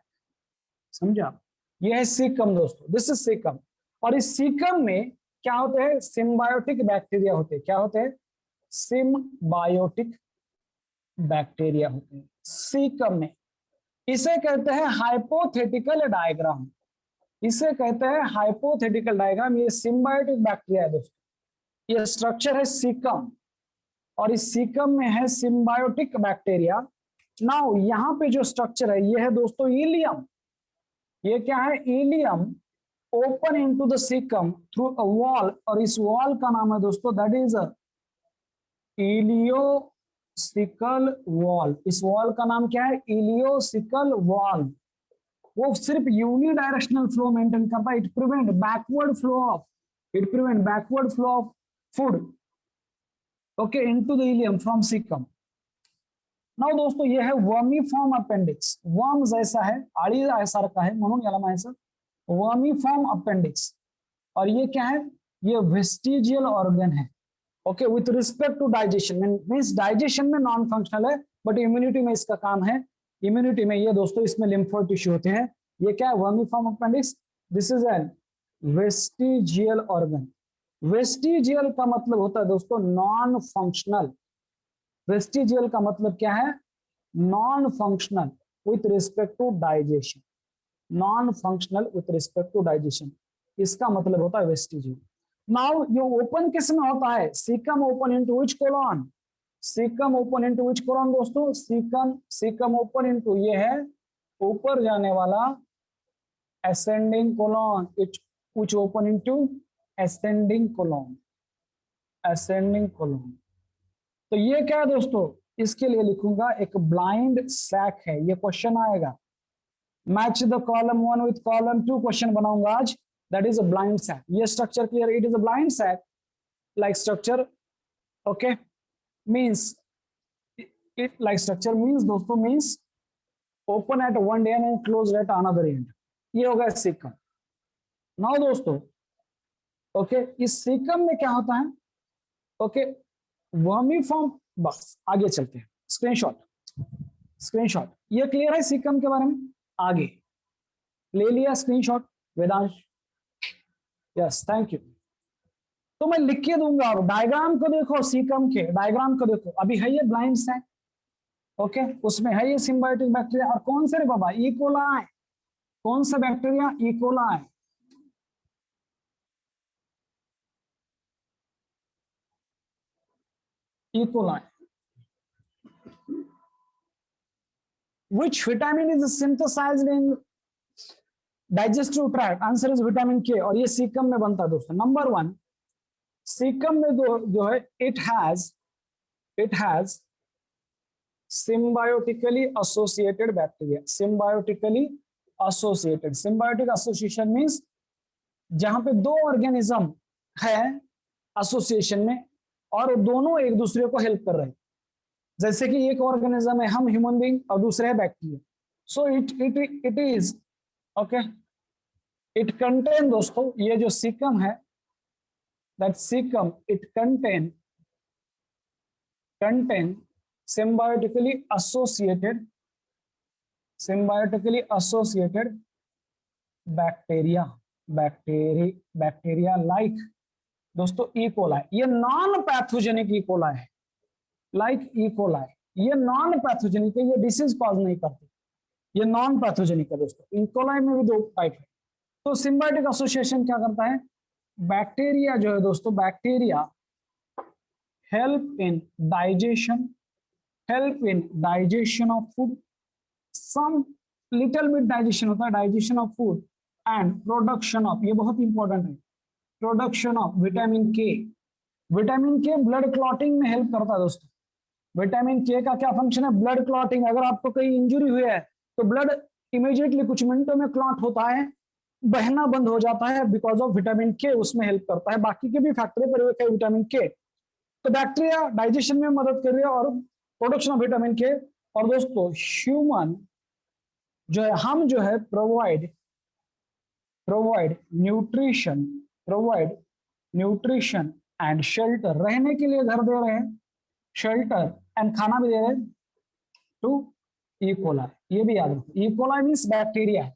समझा? यह है सीकम दोस्तों, दिस इज सीकम। और इस सीकम में क्या होते हैं? सिम्बायोटिक बैक्टीरिया होते हैं। क्या होते हैं? सिम्बायोटिक बैक्टीरिया होते हैं सीकम में। इसे कहते हैं हाइपोथेटिकल डायग्राम, इसे कहते हैं हाइपोथेटिकल डायग्राम। ये सिम्बायोटिक बैक्टीरिया है दोस्तों, ये स्ट्रक्चर है सीकम, और इस सीकम में है सिम्बायोटिक बैक्टीरिया। नाउ यहाँ पे जो स्ट्रक्चर है ये है दोस्तों इलियम। ये क्या है? Ileum open into the caecum through a wall, और इस वॉल का नाम है दोस्तों दैट इज इलियोसिकल वॉल। इस वॉल का नाम क्या है? Ileocaecal wall. वो सिर्फ यूनिडायरेक्शनल फ्लो मेंटेन करता है, it prevent backward flow of food okay into the ileum from caecum. Now दोस्तों ये है वर्मीफॉर्म अपेंडिक्स। वर्म जैसा है, आड़ी सारखा है म्हणून याला म्हणायचं वर्मीफॉर्म अपेंडिक्स। और ये क्या है? ये वेस्टिजियल ऑर्गन है okay with respect to digestion. Means digestion में नॉन फंक्शनल है, बट इम्यूनिटी में इसका काम है। इम्यूनिटी में ये दोस्तों इसमें लिम्फोइड टिश्यू होते हैं। ये क्या है? Vermiform appendix. This is N vestigial organ. Vestigial का मतलब होता है दोस्तों नॉन फंक्शनल। वेस्टिजियल का मतलब क्या है? Non functional with respect to digestion. Non functional with respect to digestion, इसका मतलब होता है वेस्टिजियल। नाउ ये ओपन किस में होता है? Caecum open into which colon? Caecum open into which colon दोस्तों? सीकम ओपन इनटू, ये है ऊपर जाने वाला ascending colon, which open into ascending colon, ascending colon. तो ये क्या है दोस्तों? इसके लिए लिखूंगा एक ब्लाइंड सैक है, ये क्वेश्चन आएगा। Match the column 1 with column 2 question बनाऊंगा आज, that is a blind sac. ये structure clear? It is a blind sac like structure okay means it like structure means दोस्तों means open at one end and close at another end. ये होगा caecum. Now दोस्तों okay इस caecum में क्या होता है? Okay vermiform. बस आगे चलते हैं, स्क्रीनशॉट। ये क्लियर है सीकम के बारे में? आगे ले लिया screenshot Vedansh? Yes thank you. तो मैं लिख के दूंगा, और डायग्राम को देखो, सीकम के डायग्राम को देखो। अभी है ये ब्लाइंड सैक ओके, उसमें है ये सिम्बायोटिक बैक्टीरिया, और कौन से रे बाबा? इकोलाई। कौन सा bacteria? E coli. E coli. Which vitamin is synthesized in digestive tract? Answer is vitamin के, और ये सीकम में बनता है दोस्तों। नंबर 1 सीकम में जो है it has symbiotically associated bacteria। symbiotically associated, symbiotic association means जहां पे दो ऑर्गेनिज्म है एसोसिएशन में, और दोनों एक दूसरे को हेल्प कर रहे हैं। जैसे कि एक ऑर्गेनिज्म है हम ह्यूमन बीइंग, और दूसरा है bacteria. So it is okay, it contain दोस्तों, ये जो सीकम है that cecum it contain symbiotically associated bacteria like दोस्तों ई कोलाई, ये नॉन पैथोजेनिक ई कोलाई है, लाइक ई कोलाई, ये नॉन पैथोजेनिक है, ये डिसीज कॉज नहीं करती, ये नॉन पैथोजेनिक है दोस्तों। ई कोलाई में भी 2 टाइप है। तो सिम्बायोटिक एसोसिएशन क्या करता है, बैक्टीरिया जो है दोस्तों, bacteria help in digestion of food, some little bit digestion होता है, digestion of food and production of, ये बहुत इंपॉर्टेंट है, production of vitamin K. Vitamin K blood clotting में हेल्प करता है दोस्तों। विटामिन के का क्या फंक्शन है, ब्लड क्लॉटिंग। अगर आपको कहीं इंजरी हुई है तो ब्लड इमीडिएटली कुछ मिनटों में क्लॉट होता है, बहना बंद हो जाता है, बिकॉज ऑफ विटामिन के उसमें हेल्प करता है। बाकी के भी फैक्टर पर है विटामिन के। तो बैक्टीरिया डाइजेशन में मदद कर रही है और प्रोडक्शन ऑफ विटामिन के। और दोस्तों ह्यूमन जो है, हम जो है प्रोवाइड न्यूट्रिशन एंड शेल्टर, रहने के लिए घर दे रहे हैं, शेल्टर एंड खाना भी दे रहे हैं टू ई कोलाई। ये भी याद रखो, E coli means bacteria,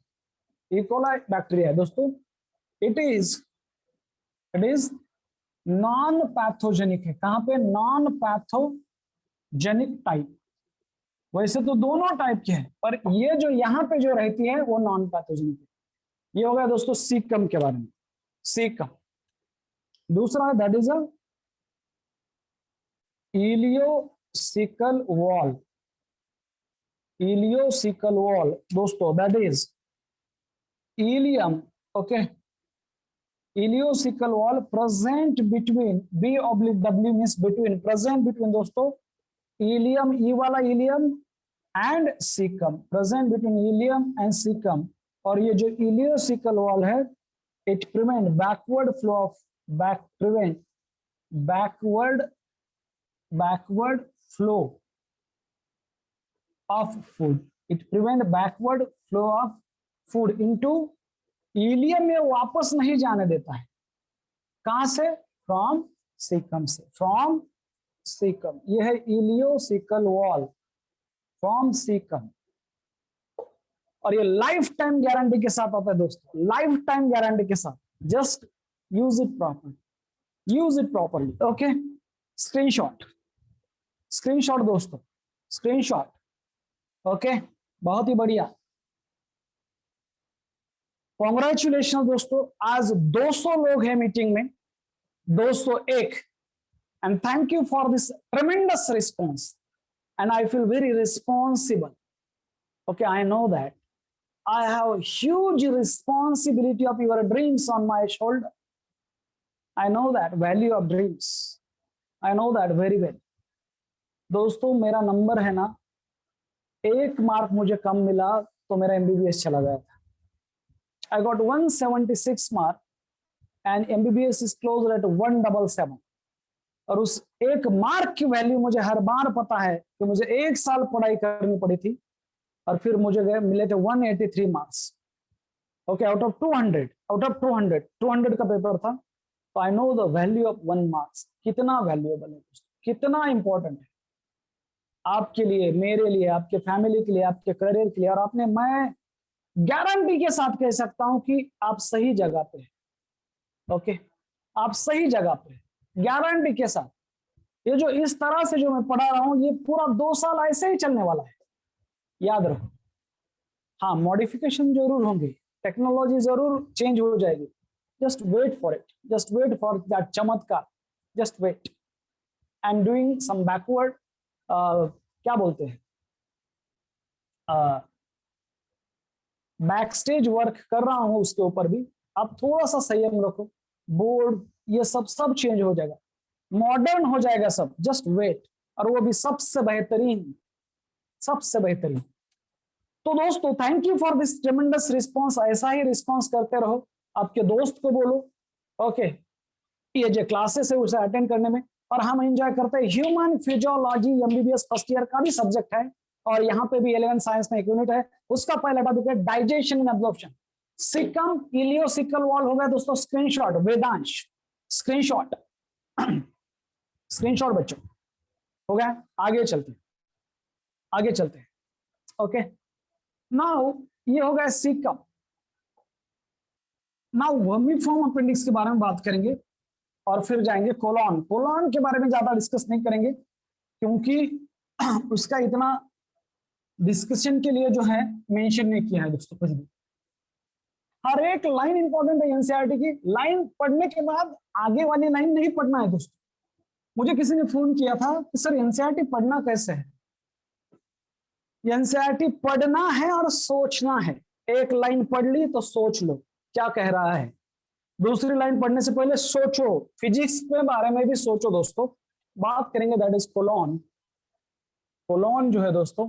E coli bacteria दोस्तों। इट इज नॉन पैथोजेनिक है। कहां पे, नॉन पैथोजेनिक टाइप। वैसे तो दोनों टाइप के हैं, पर ये जो यहाँ पे जो रहती है वो नॉन पैथोजेनिक है। ये हो गया दोस्तों सीकम के बारे में, सीकम। दूसरा that is a ileocaecal wall, दोस्तों that is ileum, okay, ileocaecal wall present between, B/W means between, present between दोस्तों इलियम, ई वाला ileum and caecum, present between ileum and caecum. और ये जो इलियोसिकल वॉल है, it prevent backward flow of backward flow of food, it prevent backward flow of food into ileum में वापस नहीं जाने देता है। कहां से, फ्रॉम सीकम से, फ्रॉम सीकम। ये है इलियोसिकल वॉल फ्रॉम सीकम। और ये लाइफ टाइम गारंटी के साथ आता है दोस्तों, लाइफ टाइम गारंटी के साथ। Just use it properly, okay. Screenshot दोस्तों, स्क्रीनशॉट, ओके, बहुत ही बढ़िया। कॉन्ग्रेचुलेशन दोस्तों, आज 200 लोग हैं मीटिंग में, 201, and thank you for this tremendous response, and I feel very responsible. Okay, I know that I have a huge responsibility of your dreams on my shoulder. I know that value of dreams, I know that very well. दोस्तों मेरा number है ना, 1 mark मुझे कम मिला तो मेरा MBBS चला गया था। I got 176 mark and MBBS is closer at 177. और उस 1 मार्क की वैल्यू मुझे हर बार पता है कि मुझे 1 साल पढ़ाई करनी पड़ी थी, और फिर मुझे मिले थे 183 मार्क्स, ओके, आउट ऑफ 200 का पेपर था। तो I know the value of 1 marks, कितना वैल्यूएबल है, कितना इंपॉर्टेंट है आपके लिए, मेरे लिए, आपके फैमिली के लिए, आपके करियर के लिए। और आपने, मैं गारंटी के साथ कह सकता हूं कि आप सही जगह पे हैं, ओके, आप सही जगह पे हैं, गारंटी के साथ। ये जो इस तरह से जो मैं पढ़ा रहा हूं, ये पूरा 2 साल ऐसे ही चलने वाला है, याद रखो। हाँ, मॉडिफिकेशन जरूर होंगे, टेक्नोलॉजी जरूर चेंज हो जाएगी, just wait for it, just wait for that चमत्कार, just wait. I am doing some backward, क्या बोलते हैं, बैक स्टेज वर्क कर रहा हूं उसके ऊपर भी। आप थोड़ा सा संयम रखो, बोर्ड ये सब चेंज हो जाएगा, मॉडर्न हो जाएगा सब, जस्ट वेट। और वो भी सबसे बेहतरीन, सबसे बेहतरीन। तो दोस्तों thank you for this ट्रेमेंडस response, ऐसा ही रिस्पॉन्स करते रहो, आपके दोस्त को बोलो, ओके, ये जो क्लासेस है उसे अटेंड करने में। और हम एंजॉय करते हैं human physiology, MBBS first year का भी सब्जेक्ट है, और यहाँ पे भी 11 साइंस में एक यूनिट है, उसका पहला टॉपिक है digestion and absorption. Caecum ileocaecal wall हो गया दोस्तों, स्क्रीनशॉट वेदांश, स्क्रीनशॉट, स्क्रीनशॉट बच्चों हो गया। आगे चलते हैं, आगे चलते हैं। ओके, नाउ ये हो गया सीकम। नाउ वर्मीफॉर्म अपेंडिक्स के बारे में बात करेंगे और फिर जाएंगे कोलॉन। कोलॉन के बारे में ज्यादा डिस्कस नहीं करेंगे क्योंकि उसका इतना डिस्कशन के लिए जो है मेंशन नहीं किया है दोस्तों कुछ भी। हर एक लाइन इंपॉर्टेंट है एनसीईआरटी की। लाइन पढ़ने के बाद आगे वाली लाइन नहीं पढ़ना है दोस्तों। मुझे किसी ने फोन किया था कि सर एनसीईआरटी पढ़ना कैसे है। एनसीईआरटी पढ़ना है और सोचना है। एक लाइन पढ़ ली तो सोच लो क्या कह रहा है। दूसरी लाइन पढ़ने से पहले सोचो, फिजिक्स के बारे में भी सोचो दोस्तों। बात करेंगे दैट इज कोलॉन। कोलॉन जो है दोस्तों,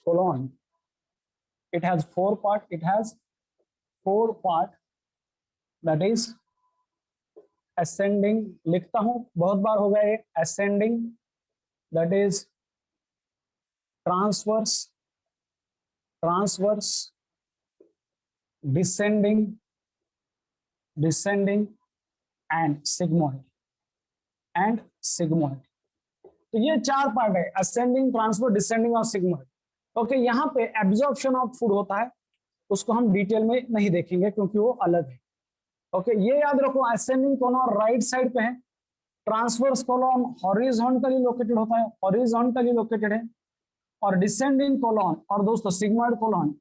colon it has 4 part, it has 4 part that is ascending, लिखता हूं बहुत बार हो गया ये, ascending that is transverse, transverse, descending, descending and sigmoid, and sigmoid. तो ये 4 पार्ट है, असेंडिंग, ट्रांसफर, डिसेंडिंग और सिग्मोइड। ओके, यहाँ पे एब्जॉर्प्शन ऑफ फूड होता है, उसको हम डिटेल में नहीं देखेंगे क्योंकि वो अलग है। ओके, ये याद रखो असेंडिंग कोलॉन राइट साइड पे है, ट्रांसवर्स कोलॉन हॉरिजॉन्टली लोकेटेड होता है, हॉरिजॉन्टली लोकेटेड है, और डिसेंडिंग कोलॉन और दोस्तों सिग्मोइड कोलॉन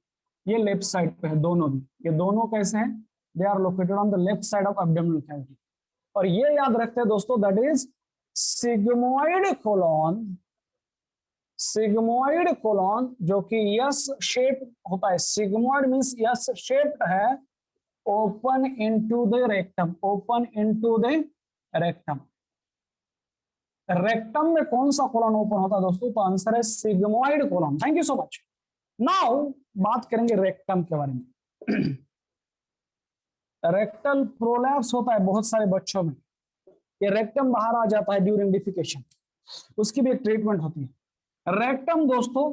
ये लेफ्ट साइड पे है। दोनों भी, ये दोनों कैसे हैं, they are located on the left side of abdominal cavity. और ये याद रखते हैं दोस्तों that is sigmoid colon, sigmoid colon जो कि यस शेप होता है। सिग्मोइड मींस यस शेप्ड है, open into the rectum, open into the rectum. Rectum में कौन सा कोलॉन ओपन होता है दोस्तों, तो आंसर है sigmoid colon. Thank you so much. Now बात करेंगे रेक्टम के बारे में। रेक्टल प्रोलैप्स होता है बहुत सारे बच्चों में, ये रेक्टम बाहर आ जाता है ड्यूरिंग डिफिकेशन, उसकी भी एक ट्रीटमेंट होती है। रेक्टम दोस्तों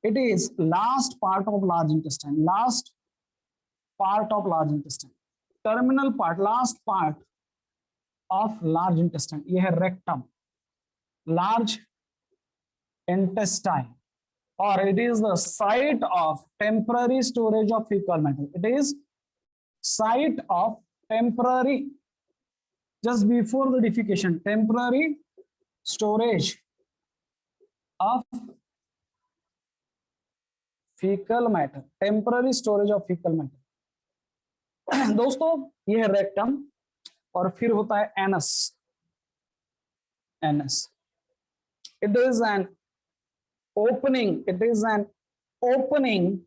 it is last part of large intestine, last part of large intestine, terminal part, last part of large intestine, ये है रेक्टम, लार्ज इंटेस्टाइन। और it is the site of temporary storage of faecal matter, it is site of temporary, just before the defecation, temporary storage of fecal matter, temporary storage of fecal matter। दोस्तों ये है rectum, और फिर होता है anus, anus it is an opening, it is an opening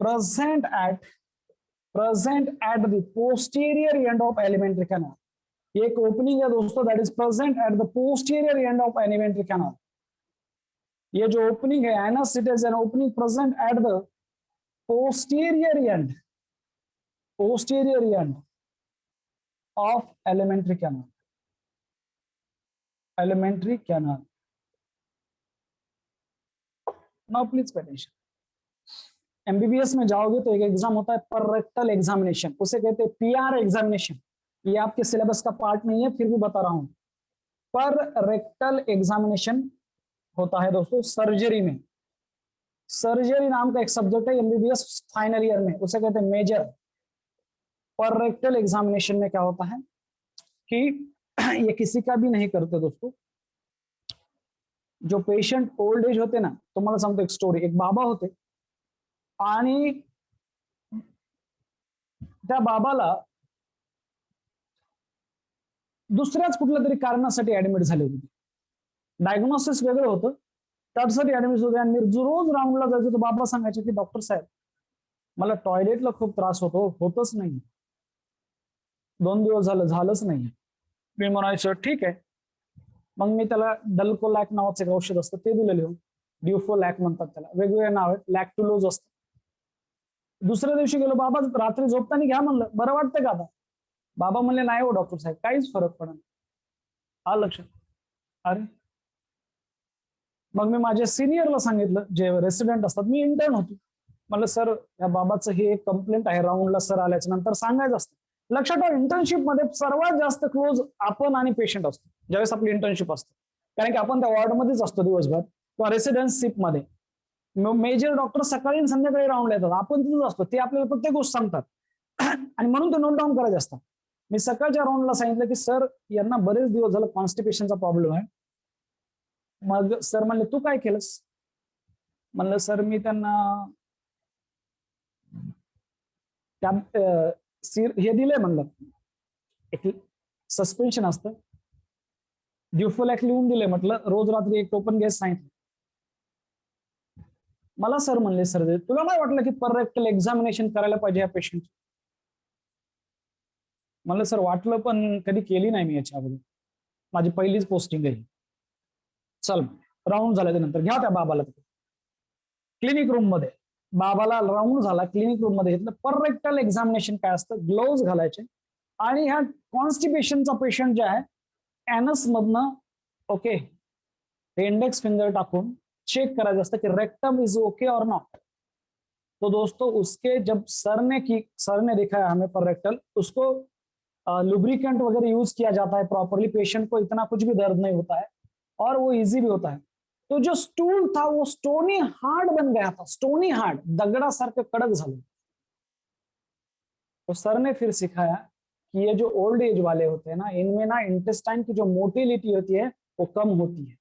present at the posterior end of alimentary canal। ये एक opening है दोस्तों that is present at the posterior end of alimentary canal। ये जो ओपनिंग है anus, it is an opening present at the posterior and, posterior end of alimentary canal, alimentary canal। Now please pay attention. MBBS में जाओगे तो एक exam होता है पर रेक्टल एग्जामिनेशन, उसे कहते हैं पीआर एग्जामिनेशन। ये आपके सिलेबस का पार्ट नहीं है, फिर भी बता रहा हूं। पर रेक्टल एग्जामिनेशन होता है दोस्तों सर्जरी में। सर्जरी नाम का एक सब्जेक्ट है एमबीबीएस फाइनल ईयर में, उसे कहते हैं मेजर। पर रेक्टल एग्जामिनेशन में क्या होता है कि ये किसी का भी नहीं करते दोस्तों। जो पेशंट ओल्ड एज होते ना, तो मला सांगतो एक स्टोरी। एक बाबा होते आणि त्या बाबाला दुसऱ्याच कुठल्या तरी कारणासाठी ऍडमिट झाले होते। डायग्नोसिस वेगळं होतं, त्यासाठी ऍडमिट होते। आणि रोज राऊंडला जायचं तर बाबा सांगायचे की डॉक्टर साहेब मला टॉयलेटला खूप त्रास होतो, होतच नाही, 2 दिवस झालंच नाही। मी म्हणायचो ठीक आहे, मग मी त्याला डल्कोलॅक नावाचं एक औषध असतं ते दिलं लिहून, ड्युफोलॅक म्हणतात त्याला, वेगवेगळे नाव आहेत, लॅक्टुलोज असतं। दुसऱ्या दिवशी गेलो, बाबा रात्री झोपताना घ्या म्हणलं, बरं वाटतं का आता? बाबा म्हणले नाही हो डॉक्टर साहेब, काहीच फरक पडत नाही। हा लक्षात, अरे मग मी माझ्या सिनियरला सांगितलं, जे रेसिडेंट असतात, मी इंटर्न होतो, म्हणलं सर या बाबाचं हे एक कंप्लेंट आहे, राऊंडला सर आल्याच्या नंतर सांगायचं असतं. लक्षात ठेवा, इंटर्नशिप मध्ये सर्वात जास्त क्लोज आपण आणि पेशंट असतो ज्यावेळेस आपली इंटर्नशिप असते, कारण की आपण त्या वॉर्डमध्येच असतो दिवसभर किंवा रेसिडेन्सशिप मध्ये. मेजर डॉक्टर सकाळी आणि संध्याकाळी राऊंड येतात, आपण तिथेच असतो, ते आपल्याला प्रत्येक गोष्ट सांगतात आणि म्हणून ते नोट डाऊन करायचे असतात. मी सकाळच्या राऊंडला सांगितलं की सर यांना बरेच दिवस झालं कॉन्स्टिपेशनचा प्रॉब्लेम आहे. मग सर म्हणले तू काय केलंस? म्हणलं सर मी त्यांना त्या हे दिलंय म्हणलं, एक सस्पेन्शन असतं, ड्युफोलॅक लिहून दिले, म्हटलं रोज रात्री एक टोपन घ्यायचं सांगितलं. मला सर म्हणले सर तुला नाही वाटलं की पररेक्टल एक्झामिनेशन करायला पाहिजे या पेशंट? म्हणलं सर वाटलं पण कधी केली नाही मी याच्या अगोदर, माझी पहिलीच पोस्टिंग आहे. चल राऊंड झाल्याच्या नंतर घ्या त्या बाबाला क्लिनिक रूम मध्ये. बाबाला राऊंड झाला, क्लिनिक रूम मध्ये घेतलं. पररेक्टल एक्झामिनेशन काय असतं, ग्लोव्ह घालायचे आणि ह्या कॉन्स्टिपेशनचा पेशंट जे आहे एनस मधनं ओके इंडेक्स फिंगर टाकून चेक करायचं असतं कि रेक्टम इज ओके और नॉट. तो दोस्तों उसके जब सर ने दिखाया हमें पर रेक्टल, उसको लुब्रिकेंट वगैरह यूज किया जाता है प्रॉपरली, पेशेंट को इतना कुछ भी दर्द नहीं होता है और वो इजी भी होता है. तो जो स्टूल था वो स्टोनी हार्ड बन गया था, स्टोनी हार्ड, दगड़ा सर के कड़क झाले. तो सर ने फिर सिखाया कि ये जो ओल्ड एज वाले होते हैं ना, इनमें ना इंटेस्टाइन की जो मोटिलिटी होती है वो कम होती है.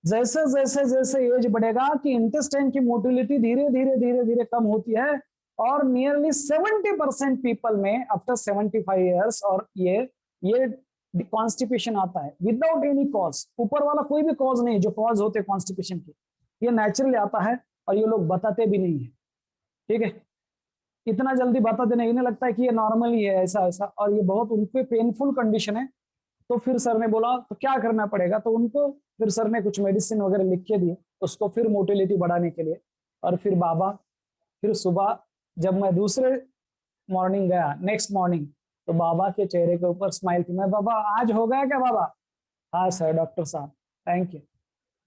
जैसे जैसे जैसे एज बढ़ेगा कि इंटेस्टाइन की मोटिलिटी धीरे धीरे धीरे धीरे कम होती है और नियरली 70% पीपल में आफ्टर 75 ईयर्स और ये कॉन्स्टिपेशन आता है विदाउट एनी कॉज. ऊपर वाला कोई भी कॉज नहीं, जो कॉज होते हैं कॉन्स्टिपेशन के, ये नेचुरली आता है और ये लोग बताते भी नहीं है. ठीक है, इतना जल्दी बताते नहीं, इन्हें लगता है कि ये नॉर्मल ही है ऐसा ऐसा, और ये बहुत उनपे पेनफुल कंडीशन है. तो फिर सर ने बोला तो क्या करना पड़ेगा, तो उनको फिर सर ने कुछ मेडिसिन वगैरह लिख के दिए उसको फिर मोटिलिटी बढ़ाने के लिए. और फिर बाबा, फिर सुबह जब मैं दूसरे मॉर्निंग गया, नेक्स्ट मॉर्निंग, तो बाबा के चेहरे के ऊपर स्माइल थी. मैं बाबा आज हो गया क्या बाबा? हाँ सर डॉक्टर साहब थैंक यू.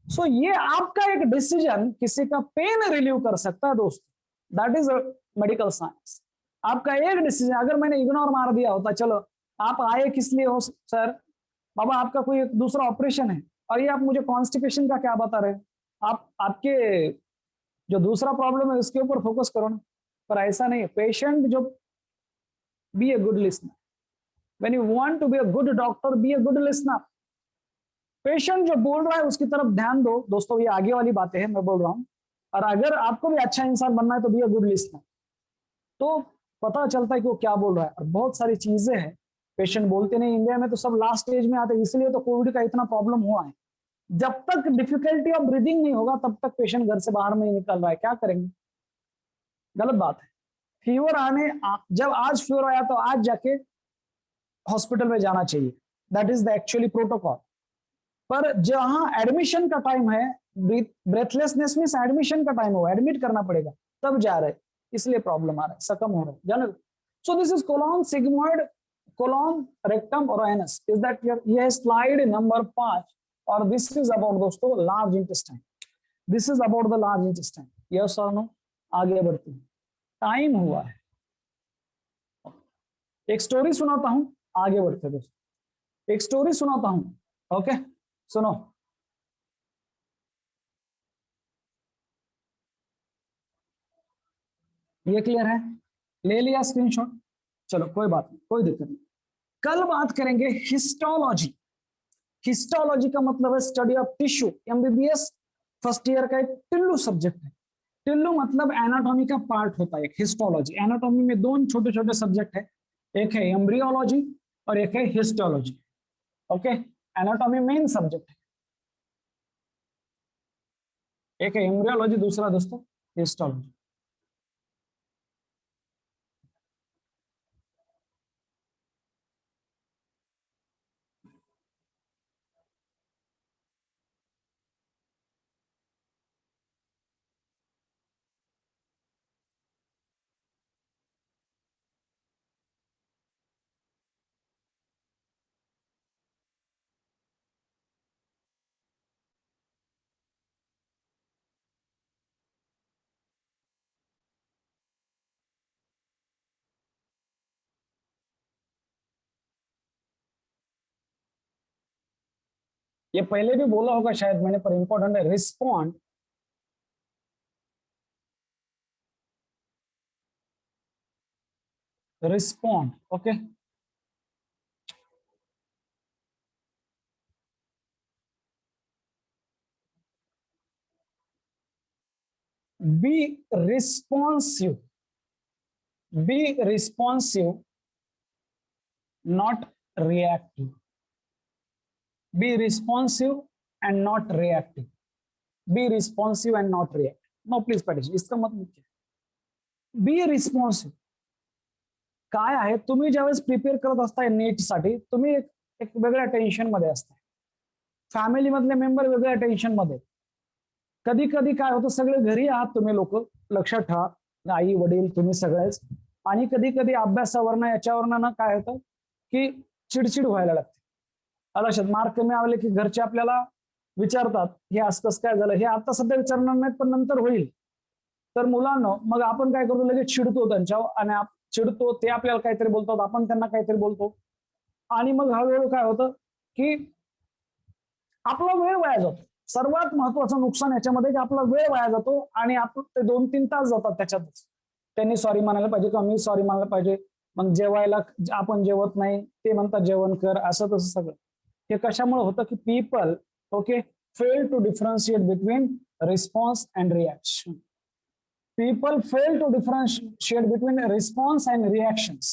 सो ये आपका एक डिसीजन किसी का पेन रिलीव कर सकता है दोस्तों, दैट इज मेडिकल साइंस. आपका एक डिसीजन अगर मैंने इग्नोर मार दिया होता, चलो आप आए किस लिए हो सर, बाबा आपका कोई दूसरा ऑपरेशन है और ये आप मुझे कॉन्स्टिपेशन का क्या बता रहे हैं, आप आपके जो दूसरा प्रॉब्लम है उसके ऊपर फोकस करो ना. पर ऐसा नहीं है. पेशेंट जो be a good listener, when you want to be a good doctor be a good listener. Patient जो बोल रहा है उसकी तरफ ध्यान दो दोस्तों, ये आगे वाली बातें हैं मैं बोल रहा हूं. और अगर आपको भी अच्छा इंसान बनना है तो बी अ गुड लिसनर. तो पता चलता है कि वो क्या बोल रहा है. और बहुत सारी चीजें हैं पेशेंट बोलते नहीं. इंडिया में तो सब लास्ट स्टेज में आते हैं, इसलिए तो कोविड का इतना प्रॉब्लम हुआ है. जब तक डिफिकल्टी ऑफ ब्रीदिंग नहीं होगा तब तक पेशेंट घर से बाहर नहीं निकल रहा है, क्या करेंगे? गलत बात है. फीवर जब आज फीवर आया तो आज जाके हॉस्पिटल में जाना चाहिए, that is the actually protocol. पर जहां एडमिशन का टाइम है, ब्रेथलेसनेस मीन एडमिशन का टाइम हो, एडमिट करना पड़ेगा, तब जा रहे, इसलिए प्रॉब्लम आ रहा है, सकम हो रहा है, जाने. सो this is colon sigmoid, colon rectum और एनस. Is that clear? ये है स्लाइड नंबर 5 और दिस इज अबाउट दोस्तों large intestine. This is about the large intestine. Yes और नो? आगे बढ़ते हैं, टाइम हुआ है. एक स्टोरी सुनाता हूं, आगे बढ़ते हैं दोस्तों. एक स्टोरी सुनाता हूं, ओके सुनो. ये क्लियर है? ले लिया स्क्रीनशॉट? चलो कोई बात नहीं, कोई दिक्कत नहीं. कल बात करेंगे हिस्टोलॉजी. हिस्टोलॉजी का मतलब है study of tissue. MBBS first year का एक टिल्लू सब्जेक्ट है. टिल्लू मतलब एनाटॉमी का पार्ट होता है. एक हिस्टोलॉजी, एनाटॉमी में दो छोटे छोटे सब्जेक्ट है, एक है एम्ब्रियोलॉजी और एक है histology. Okay, anatomy main subject है, एक है एम्ब्रियोलॉजी, दूसरा दोस्तों हिस्टोलॉजी. ये पहले भी बोला होगा शायद मैंने, पर इंपॉर्टेंट है, respond respond. Okay, be responsive, be responsive not reactive, be responsive and not reactive, be responsive and not reactive। no please petition, इसका मतलब क्या है? be responsive काय आहे, तुम्ही ज्यावेळेस प्रिपेअर करत असताय नेट साठी, तुम्ही एक वेगळ्या टेन्शन मध्ये असताय, फॅमिली मधले मेंबर वेगळ्या टेन्शन मध्ये, कधी कधी काय होतं, सगळे घरी आहात तुम्ही लोक, लक्षात ठेवा, आई वडील तुम्ही सगळेच, आणि कधी कधी अभ्यासावरनं याच्यावरनं काय होतं की चिडचिड व्हायला लागते, लक्षात, मार्क कमी आले की घरचे आपल्याला विचारतात हे असं कसं काय झालं, हे आता सध्या विचारणार नाहीत पण नंतर होईल, तर मुलांना मग आपण काय करतो, लगेच चिडतो त्यांच्यावर, आणि चिडतो, ते आपल्याला काहीतरी बोलतात, आपण त्यांना काहीतरी बोलतो, आणि मग हळूहळू काय होतं की आपला वेळ वाया जातो। सर्वात महत्वाचं नुकसान याच्यामध्ये की आपला वेळ वाया जातो, आणि आपण ते 2-3 तास जातात त्याच्यातच, त्यांनी सॉरी म्हणायला पाहिजे किंवा मी सॉरी म्हणायला पाहिजे, मग जेवायला आपण जेवत नाही, ते म्हणतात जेवण कर, असं तसं सगळं। हे कशामुळे होतं की people okay fail to differentiate between response and reaction, people fail to differentiate between response and reactions।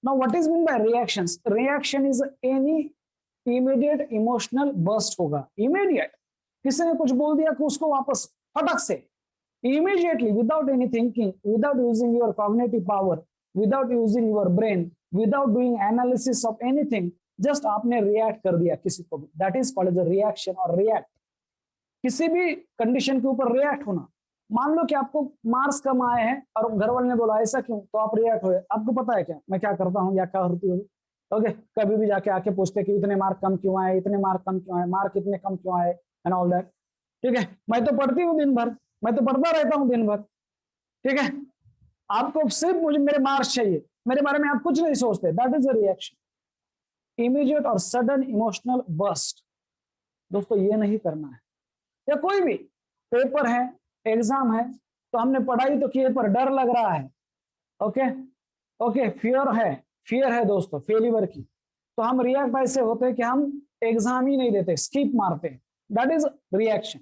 Now what is meant by reactions? Reaction is any immediate emotional burst होगा, immediate, किसी ने कुछ बोल दिया कि उसको वापस फटक से, immediately, without any thinking, without using your cognitive power, without using your brain, without doing analysis of anything, just आपने react कर दिया किसी को भी, that is called as a reaction or react। किसी भी कंडीशन के ऊपर रिएक्ट होना, मान लो कि आपको मार्क्स कम आए हैं और घर वाले ने बोला ऐसा क्यों, तो आप रिएक्ट हुए, आपको पता है क्या मैं क्या करता हूँ या क्या होती हूँ, ओके, कभी भी जाके आके पूछते कि इतने मार्क कम क्यों आए, इतने मार्क कम क्यों आए, मार्क इतने कम क्यों आए, एंड ऑल दैट, ठीक है, मैं तो पढ़ती हूँ दिन भर, मैं तो पढ़ता रहता हूँ दिन भर, ठीक है, आपको सिर्फ मुझे मेरे मार्क्स चाहिए, मेरे बारे में आप कुछ नहीं सोचते, that is a reaction, immediate और सडन इमोशनल बर्स्ट। दोस्तों ये नहीं करना है, या कोई भी पेपर है, एग्जाम है, तो हमने पढ़ाई तो की पर डर लग रहा है, ओके ओके, फियर है दोस्तों फेलियर की, तो हम रिएक्ट ऐसे होते हैं कि हम एग्जाम ही नहीं देते, स्किप मारते हैं, दैट इज रिएक्शन।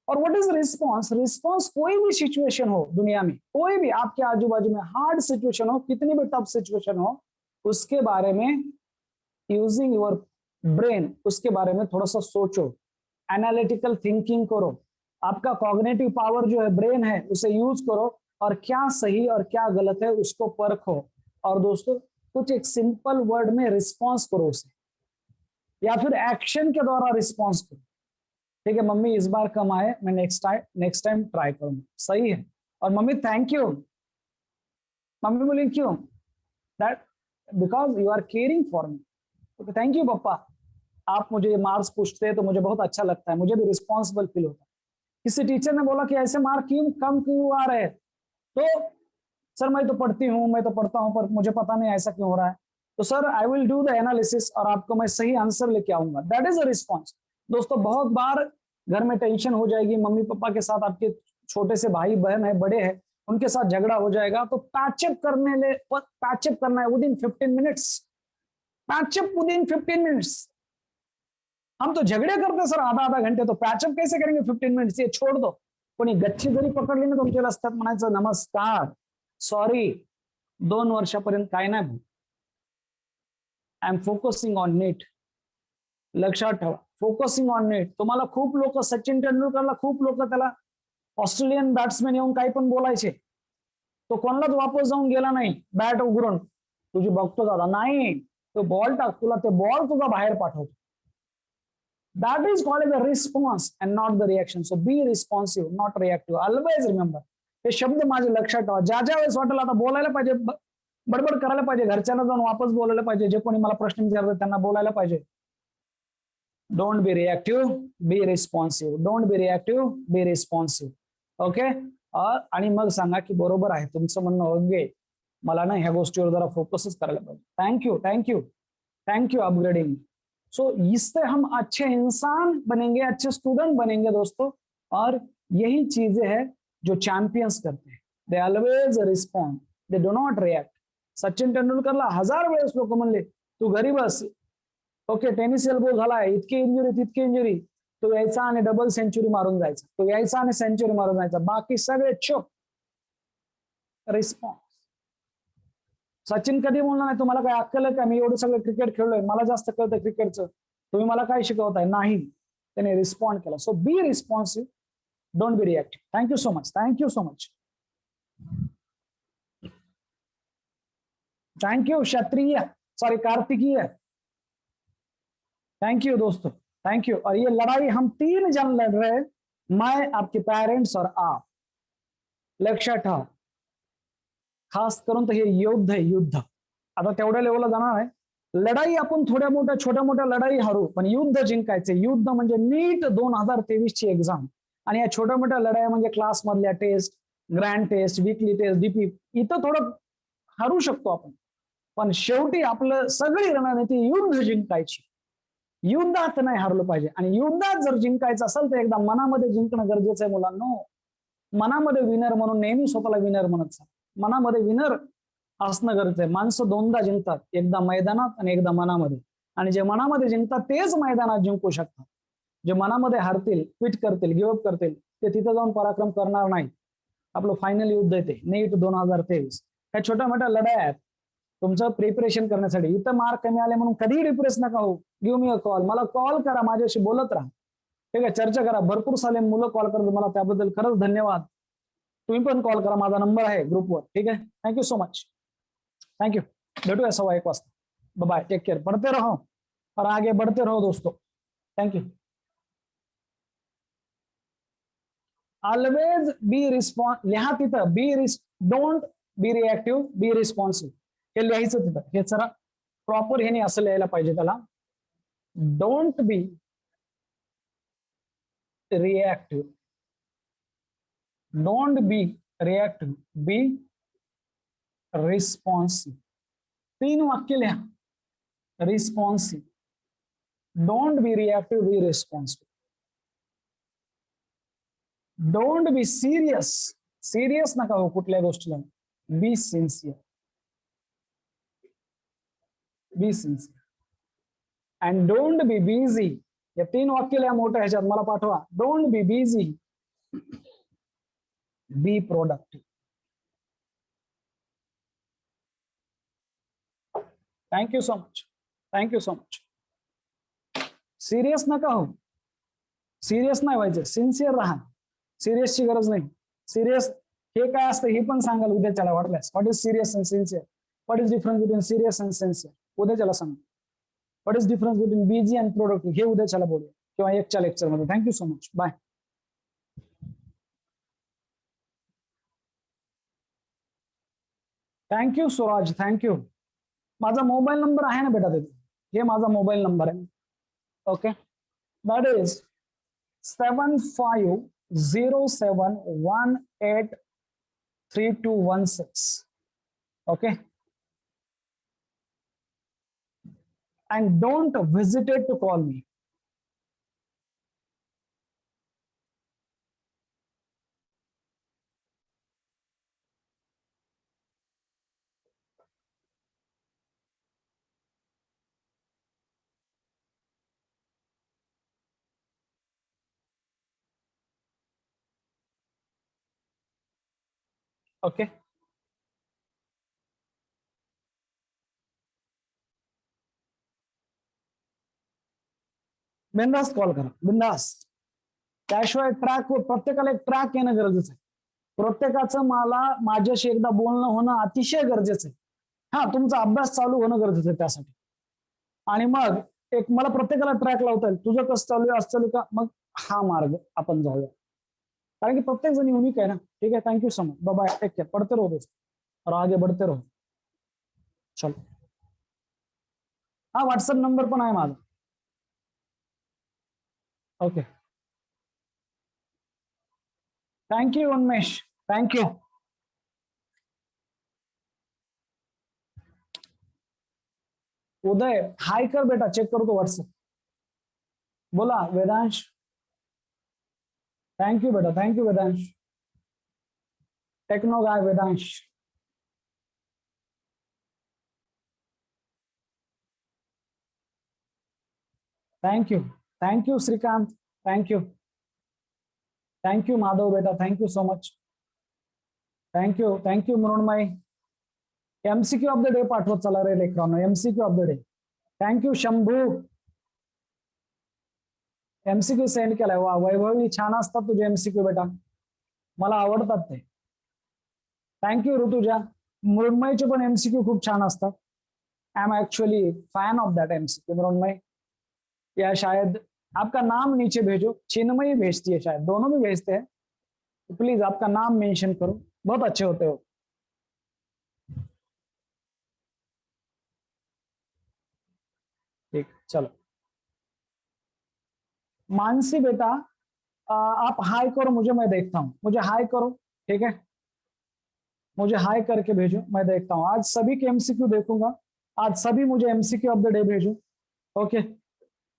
और व्हाट इज रिस्पॉन्स? रिस्पॉन्स कोई भी सिचुएशन हो दुनिया में, कोई भी आपके आजू बाजू में हार्ड सिचुएशन हो, कितनी भी टफ सिचुएशन हो, उसके बारे में यूजिंग योर ब्रेन, उसके बारे में थोड़ा सा सोचो, एनालिटिकल थिंकिंग करो, आपका कॉग्निटिव पावर जो है ब्रेन है उसे यूज करो, और क्या सही और क्या गलत है उसको परखो, और दोस्तों कुछ एक सिंपल वर्ड में रिस्पॉन्स करो उसे, या फिर एक्शन के द्वारा रिस्पॉन्स करो, ठीक है, मम्मी इस बार कम आए, मैं नेक्स्ट टाइम ट्राई करूंगा, सही है, और मम्मी थैंक यू, मम्मी बोली क्यों, that because you are caring for me, okay thank you papa, आप मुझे मार्क्स पूछते हैं तो मुझे बहुत अच्छा लगता है, मुझे भी रिस्पॉन्सिबल फील होता है। किसी टीचर ने बोला कि ऐसे मार्क क्यों कम क्यों आ रहे हैं, तो सर मैं तो पढ़ती हूँ, मैं तो पढ़ता हूँ, पर मुझे पता नहीं ऐसा क्यों हो रहा है, तो sir I will do the analysis और आपको मैं सही आंसर लेके आऊंगा, दैट इज अ रिस्पॉन्स। दोस्तों बहुत बार घर में टेंशन हो जाएगी, मम्मी पापा के साथ, आपके छोटे से भाई बहन है, बड़े हैं, उनके साथ झगड़ा हो जाएगा, तो पैचअप करना है within 15 minutes, patch up within 15 minutes. हम तो झगड़े करते सर आधा घंटे, तो पैचअप कैसे करेंगे 15 मिनिट्स, ये छोड़ दो, कोणी गच्ची जरी पकडली ना तुमच्या रस्त्यात, म्हणायचं नमस्कार सॉरी 2 वर्षापर्यंत काय नाही भाऊ, I am focusing on NEET, लक्षात ठेवा, फोकसिंग ऑन नीट। तुम्हाला खूप लोक, सचिन तेंडुलकरला खूप लोक त्याला ऑस्ट्रेलियन बॅट्समॅन येऊन काही पण बोलायचे, तो कोणालाच वापस जाऊन गेला नाही बॅट उघडून, तुझी बघतो दादा, नाही तो बॉल टाक, तुला ते बॉल तुझा बाहेर पाठवतो, that is called as a response and not the reaction, so be responsive not reactive, always remember हे शब्द माझे लक्षात ठेवा, ज्या वेळेस वाटेल आता बोलायला पाहिजे, बडबड करायला पाहिजे, घरच्यांना जाऊन वापस बोलायला पाहिजे, जे कोणी मला प्रश्न विचारतात त्यांना बोलायला पाहिजे, don't be reactive, be responsive, don't be reactive, be responsive, okay, आणि मग सांगा की बरोबर आहे तुमचं म्हणणं, योग्य, मला ना ह्या गोष्टीवर जरा फोकसच करायला पाहिजे, थँक्यू अपग्रेडिंग, सो इससे हम अच्छे इंसान बनेंगे, अच्छे स्टूडेंट बनेंगे दोस्तों। और यही चीजें हैं जो चॅम्पियन्स करते हैं। They always respond, they do not react. Sachin तेंडुलकरला 1000 वेळेस लोक म्हणले तू घरी बस, ओके टेनिस एल्बो झालाय, इतकी इंजुरी तितकी इंजुरी, तो यायचा आणि डबल सेंचुरी मारून जायचा, तो यायचा आणि सेंचुरी मारून जायचा, बाकी सगळे चुप. रिस्पॉन्स. सचिन कधी बोलणार नाही तुम्हाला काय अक्कल आहे का, मी एवढं सगळं क्रिकेट खेळलोय, मला जास्त कळतं क्रिकेटचं, तुम्ही मला काय शिकवताय, नाही. त्याने रिस्पॉन्ड केला. So be responsive, don't be reactive. Thank you so much, thank you so much, thank you Kshatriya, sorry Kartikeya, thank you दोस्तों, थैंक यू. और ये लड़ाई हम 3 जन लड़ रहे हैं, मैं, आपके पेरेंट्स और आप. लक्षात ठेवा, खास करून तर हे युद्ध आहे, युद्ध. आता तेवढ्या लेवलला जाणार आहे. लढाई आपण थोड्या मोठ्या छोट्या मोठ्या लढाई हरू, पण युद्ध जिंकायचे. युद्ध म्हणजे नीट 2023 ची एक्झाम. आणि या छोट्या मोठ्या लढाया म्हणजे क्लास मधल्या test, grand test, weekly test, DP, इथं थोडं हरू शकतो आपण, पण शेवटी आपलं सगळी रणनीती युद्ध जिंकायची. युद्धात नाही हरलं पाहिजे. आणि युद्धात जर जिंकायचं असेल तर एकदा मनामध्ये जिंकणं गरजेचं आहे मुलांनो. मनामध्ये विनर म्हणून नेहमी स्वतःला विनर म्हणत जा. मनामध्ये विनर असणं गरजेचं आहे. माणसं दोनदा जिंकतात, एकदा मैदानात आणि एकदा मनामध्ये. आणि जे मनामध्ये जिंकतात तेच मैदानात जिंकू शकतात. जे मनामध्ये हारतील, क्विट करतील, गिव्हअप करतील, ते तिथं जाऊन पराक्रम करणार नाही. आपलं फायनल युद्ध येते नीट 2023. ह्या छोट्या मोठ्या लढाया आहेत तुमचं प्रिपरेशन करण्यासाठी. इथं मार्क कमी आले म्हणून कधीही डिप्रेस नका हो. गिव्ह मी अ कॉल, मला कॉल करा, माझ्याशी बोलत राहा, ठीक आहे, चर्चा करा. भरपूर सारे मुलं कॉल करतात मला, त्याबद्दल खरंच धन्यवाद. तुम्ही पण कॉल करा, माझा नंबर आहे ग्रुपवर, ठीक आहे. Thank you so much, thank you. भेटूया 1:15 वाजता. बाय, टेक केअर, पढ़ते रहो और आगे बढ़ते रहो दोस्तों. थँक्यू. ऑलवेज बी रिस्पॉन्स, लिहा तिथं, don't be reactive, be responsive, हे लिहायचं तिथं. हे जरा प्रॉपर हे नाही असं लिहायला पाहिजे त्याला. Don't be reactive, don't be reactive, be responsive. 3 वाक्य लिहा. Responsive, don't be reactive, be responsive. Don't be serious, serious नका हो कुठल्या गोष्टीला. Be sincere, be sincere. And don't be busy. या 3 वाक्य लिहा मोठ्या ह्याच्यात, मला पाठवा. Don't be busy, be productive. Thank you so much, thank you so much. Serious नका हो, सिरियस नाही व्हायचं, सिन्सियर राहा. सिरियसची गरज नाही. सिरियस हे काय असतं हे पण सांगाल उद्याच्याला वाटल्यास. What is serious and sincere, what is difference between serious and sincere, उद्याच्याला सांगा. What is difference between busy and productive, हे उद्याच्याला बोलूया किंवा एकच्या लेक्चरमध्ये. Thank you so much, bye. Thank you Swaraj, thank you. माझा मोबाईल नंबर आहे ना बेटा तिथे, हे माझा मोबाईल नंबर आहे. Okay, that is 7507183216. okay, and don't hesitate to call me. Okay, बिंदास कॉल करा, बिंदास. त्याशिवाय ट्रॅक, प्रत्येकाला एक ट्रॅक येणं गरजेचं आहे. प्रत्येकाचं मला माझ्याशी एकदा बोलणं होणं अतिशय गरजेचं आहे. हा, तुमचा अभ्यास चालू होणं गरजेचं आहे त्यासाठी. आणि मग एक मला प्रत्येकाला ट्रॅक लावता येईल. तुझं कसं चालू आहे, असं चालू का, मग हा मार्ग आपण जाऊया. कारण की प्रत्येक जण युनिक आहे ना. ठीक आहे, thank you so much, bye, take care, पढ़ते रहो दोस्तों और आगे बढ़ते रहो. चलो, हा व्हॉट्सअप नंबर पण आहे माझा. Okay, thank you Unmesh, thank you. Uday hi कर बेटा, चेक करतो व्हॉट्सअप. बोला वेदांश, थैंक यू बेटा, thank you Vedansh, techno guy Vedansh. Thank you Shrikant, thank you Madhav बेटा, thank you so much, thank you Mrinmay. MCQ of the day पाठवत चला रे लेकरांनो, MCQ of the day. Thank you Shambhu, MCQ send केलाय। वा वैभवी, छान असतात तुझे एमसीक्यू बेटा, मला आवडतात ते। थँक्यू ऋतुजा, मृण्मयचे पण एमसीक्यू खूप छान असतात। I am actually fan of that MCQ Mrinmay. या शायद आपका नाम नीचे भेजो, चिन्मयी भेजती है शायद, दोनों भी भेजते हैं, तो प्लीज आपका नाम मेंशन करो, बहुत अच्छे होते हो। ठीक, चलो मानसी बेटा, आप हाई करो मुझे, मैं देखता हूं, मुझे हाई करो, ठीक है, मुझे हाई करके भेजो, मैं देखता हूं। आज सभी के एमसीक्यू देखूंगा, आज सभी मुझे एमसीक्यू ऑफ द डे भेजो। ओके,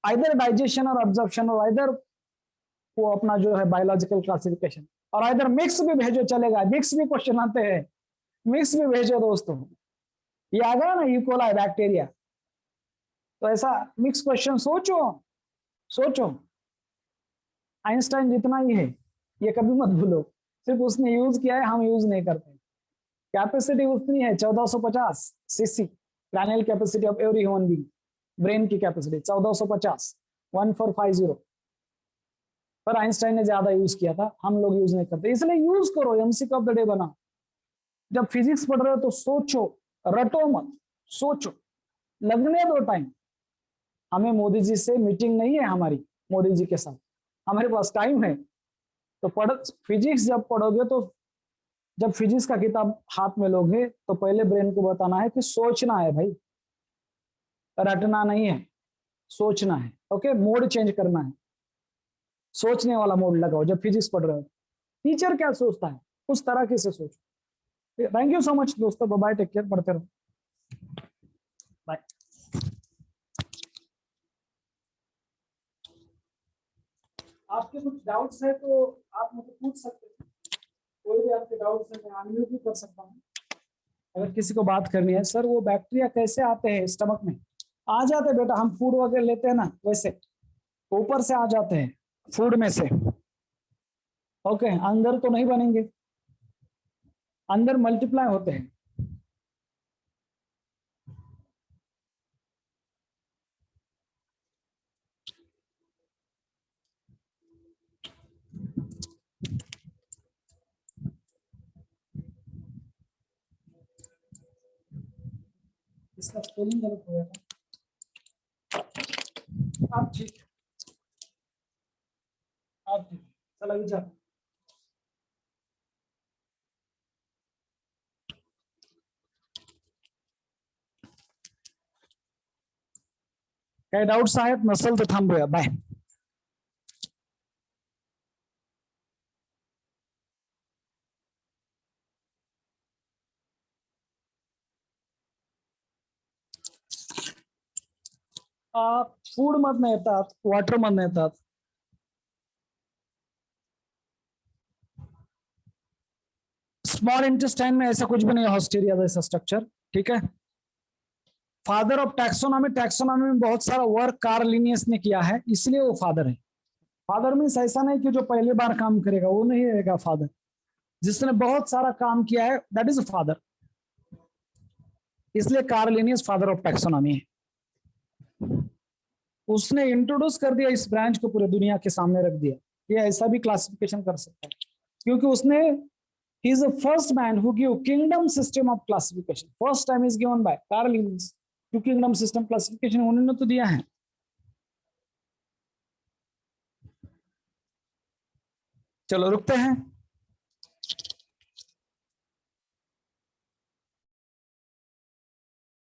आइदर डाइजेशन और ऑब्जर्प्शन, और आइदर वो अपना जो है बायोलॉजिकल क्लासिफिकेशन, और आइदर मिक्स भी भेजो, चलेगा, मिक्स भी क्वेश्चन आते हैं, मिक्स भी भेजो दोस्तों। ये आ गया ना यूकोलाई बैक्टीरिया, तो ऐसा मिक्स क्वेश्चन सोचो, सोचो। आइंस्टाइन जितना ही है, ये कभी मत भूलो, सिर्फ उसने यूज किया है, हम यूज नहीं करते। कैपेसिटी उतनी है 1450 सीसी, प्लानल capacity of every human being, brain की कैपेसिटी 1450, 1450। पर आइंस्टाइन ने ज्यादा यूज किया था, हम लोग यूज नहीं करते, इसलिए यूज करो, एमसीक्यू ऑफ द डे बना। जब फिजिक्स पढ़ रहे हो तो सोचो, रटो मत, सोचो, लगने दो टाइम। हमें मोदी जी से मीटिंग नहीं है हमारी, मोदी जी के साथ हमारे पास टाइम है, तो पढ़, फिजिक्स जब पढ़ोगे तो, जब फिजिक्स का किताब हाथ में लोगे तो पहले ब्रेन को बताना है कि सोचना है भाई, रटना नहीं है, सोचना है। ओके, मोड चेंज करना है, सोचने वाला मोड लगाओ जब फिजिक्स पढ़ रहे हो। टीचर क्या सोचता है उस तरह की से सोचो। थैंक यू सो मच दोस्तों, बाय, टेक केयर, पढ़ते रहो, बाय। आपके कुछ डाउट्स है तो आप मुझे पूछ सकते हैं, कोई भी आपके डाउट्स है मैं अनम्यूट भी कर सकता हूँ। अगर किसी को बात करनी है, सर वो बैक्टीरिया कैसे आते हैं स्टमक में, आ जाते हैं बेटा, हम फूड वगैरह लेते हैं ना, वैसे ऊपर से आ जाते हैं, फूड में से। ओके, अंदर तो नहीं बनेंगे, अंदर मल्टीप्लाई होते हैं। इसका स्पेलिंग गलत हो गया था, आप ठीक है, आप ठीक, चलो विचार। काही डाउट्स आहेत, नसेल तर थांबूया, बाय। फूड मधनं येतात, वॉटर मधनं येतात, स्मॉल इंटेस्टाइन में ऐसा कुछ भी नहीं है, हॉस्टेरिया जैसा स्ट्रक्चर, ठीक है। फादर ऑफ टैक्सोनॉमी, टैक्सोनॉमी में बहुत सारा वर्क कार्ल लिनियस ने किया है, इसलिए वो फादर है। फादर मीन्स ऐसा नहीं कि जो पहली बार काम करेगा वो नहीं रहेगा फादर, जिसने बहुत सारा काम किया है दैट इज अ फादर, इसलिए Karl Linnaeus father of taxonomy है। उसने इंट्रोड्यूस कर दिया इस ब्रांच को, पूरे दुनिया के सामने रख दिया, ये ऐसा भी क्लासिफिकेशन कर सकता है, क्योंकि उसने, he is the first man who give kingdom system of classification, first time is given by Karl Linnaeus, जो किंगडम सिस्टम क्लासिफिकेशन उन्होंने तो दिया है। चलो रुकते हैं।